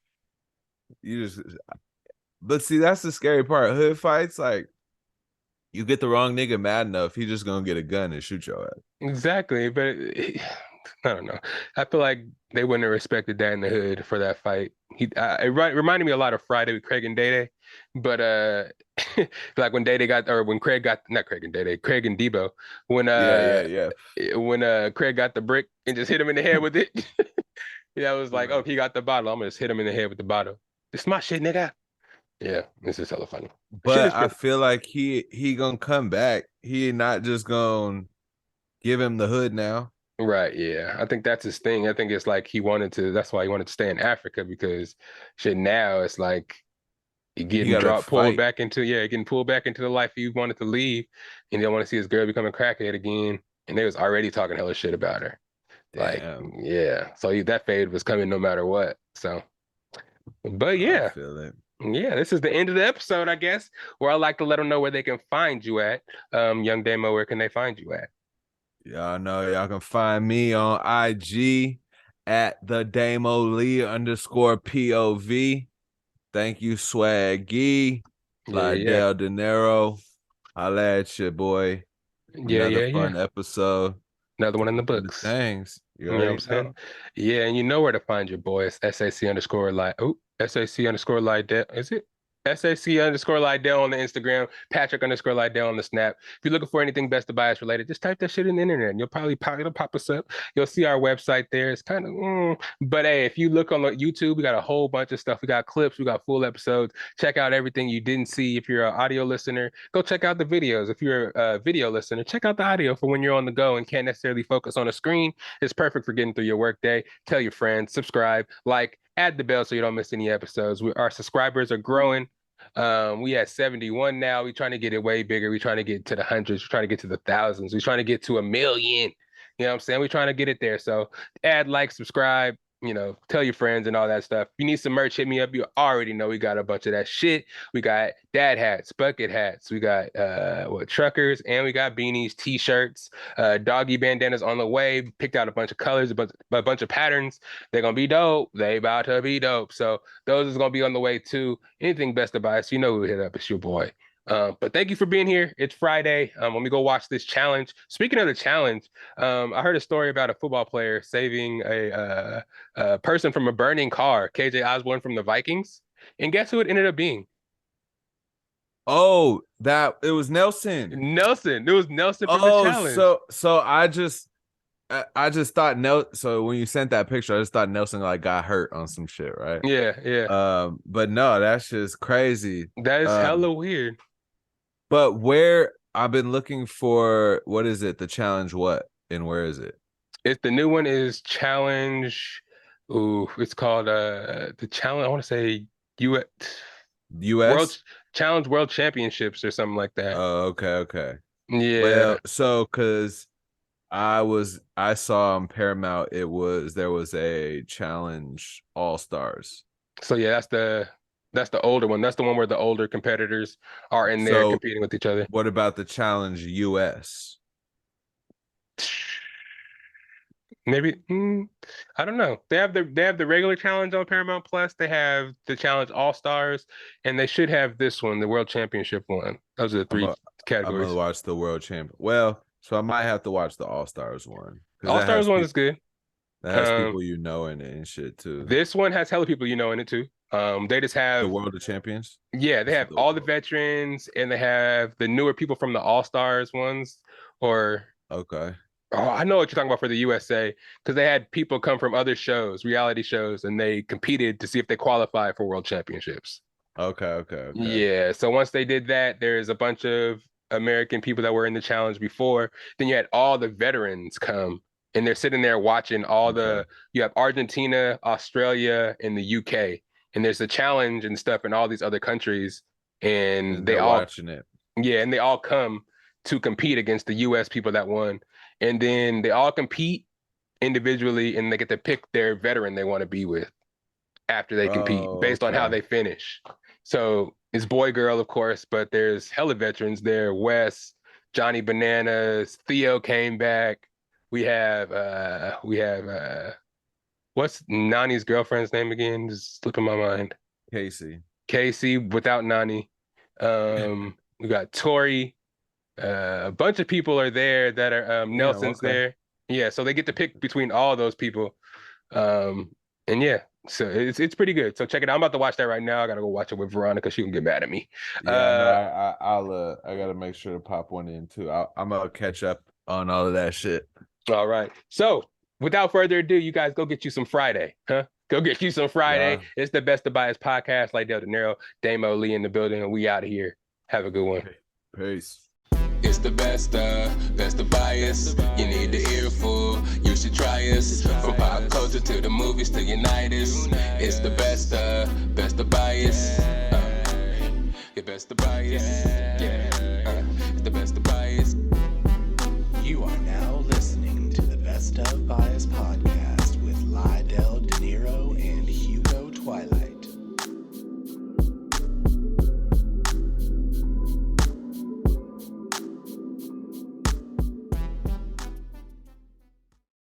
But see, that's the scary part. Hood fights, like, you get the wrong nigga mad enough, he just gonna get a gun and shoot your ass. Exactly, but I don't know. I feel like they wouldn't have respected that in the hood for that fight. Reminded me a lot of Friday with Craig and Day, but like when Day got, or when Craig got, not Craig and Day, Craig and Debo, when Yeah. Craig got the brick and just hit him in the head with it. Yeah, I was like, oh, Right. he got the bottle. I'm gonna just hit him in the head with the bottle. It's my shit, nigga. Yeah, this is hella funny. Shit But is I pretty. feel like he gonna come back. He not just gonna give him the hood now. Right, yeah. I think that's his thing. I think it's like that's why he wanted to stay in Africa because shit now it's like he He getting gotta pulled fight. back into, getting pulled back into the life he wanted to leave. And he don't want to see his girl become a crackhead again. And they was already talking hella shit about her. Like, Damn. yeah. So that fade was coming no matter what. So, but I yeah. feel it. Yeah, this is the end of the episode, I guess, where I like to let them know where they can find you at. Young Daymo, where can they find you at? Y'all know y'all can find me on IG at the Daymo Lee _POV. Thank you, Swaggy. Yeah. Lydell Dinero. Holla at you, boy. Another Yeah. fun episode. Another one in the Keep doing the books. things. You You know what I'm already saying? know. Yeah, and you know where to find your boys. SAC_Lydell. Is it? SAC_Lydell on the Instagram, Patrick_Lydell on the Snap. If you're looking for anything Best of Bias related, just type that shit in the internet and it'll pop us up. You'll see our website there. It's kind of, but hey, if you look on the YouTube, we got a whole bunch of stuff. We got clips, we got full episodes. Check out everything you didn't see. If you're an audio listener, go check out the videos. If you're a video listener, check out the audio for when you're on the go and can't necessarily focus on a screen. It's perfect for getting through your workday. Tell your friends, subscribe, like, add the bell so you don't miss any episodes. Our subscribers are growing. We at 71 now. We're trying to get it way bigger. We're trying to get to the hundreds. We're trying to get to the thousands. We're trying to get to 1 million. You know what I'm saying? We're trying to get it there. So add, like, subscribe, tell your friends and all that stuff. If you need some merch, hit me up. You already know we got a bunch of that shit. We got dad hats, bucket hats. We got truckers, and we got beanies, t-shirts, doggy bandanas on the way. Picked out a bunch of colors, a bunch of patterns. They're gonna be dope. They about to be dope. So those is gonna be on the way too. Anything Best of Bias, you know who hit up. It's your boy. But thank you for being here. It's Friday. Let me go watch this challenge. Speaking of the challenge, I heard a story about a football player saving a person from a burning car, KJ Osborne from the Vikings. And guess who it ended up being? Oh, it was Nelson. Nelson. It was Nelson from the challenge. So I just thought so when you sent that picture, I just thought Nelson like got hurt on some shit, right? Yeah. But no, that's just crazy. That is hella weird. But where I've been looking for, what is it? The challenge, what? And where is it? The new one is challenge. Ooh, it's called the challenge. I want to say US US World Championships or something like that. Oh, okay. Yeah. Well, so because I saw on Paramount, there was a challenge All Stars. So yeah, that's the older one. That's the one where the older competitors are in there competing with each other. What about the challenge US? Maybe I don't know. They have the regular challenge on Paramount Plus. They have the challenge All Stars, and they should have this one, the World Championship one. Those are the three categories. I'm gonna watch the World Champion. Well, so I might have to watch the All Stars one. All Stars one is good. That has people you know in it and shit too. This one has hella people you know in it too. They just have the World of Champions. Yeah, they have all the veterans, and they have the newer people from the All Stars ones. Okay. Oh, I know what you're talking about for the USA, because they had people come from other shows, reality shows, and they competed to see if they qualify for World Championships. Okay. Yeah, so once they did that, there's a bunch of American people that were in the challenge before. Then you had all the veterans come, and they're sitting there watching you have Argentina, Australia, and the UK. And there's a challenge and stuff in all these other countries, and they all watching it. Yeah, and they all come to compete against the US people that won. And then they all compete individually, and they get to pick their veteran they want to be with after they compete based on how they finish. So it's boy, girl, of course, but there's hella veterans there. Wes, Johnny Bananas, Theo came back. We have what's Nani's girlfriend's name again? Just slipping my mind. Casey without Nani. We got Tori. A bunch of people are there that are Nelson's there. Yeah, so they get to pick between all those people. And yeah, so it's pretty good. So check it out. I'm about to watch that right now. I gotta go watch it with Veronica. She can get mad at me. Yeah, I gotta make sure to pop one in too. I'm gonna catch up on all of that shit. All right. So without further ado, you guys go get you some Friday, huh? Go get you some Friday. Yeah. It's the Best of Bias Podcast. Lydell Dinero, Daymo Lee in the building, and we out of here. Have a good one. Peace. It's the best of bias. You need the earful, you should try us. From pop culture to the movies to Unitas. It's the best of bias. The best of bias. Yeah, it's the best of bias. You are now listening to the Best of Bias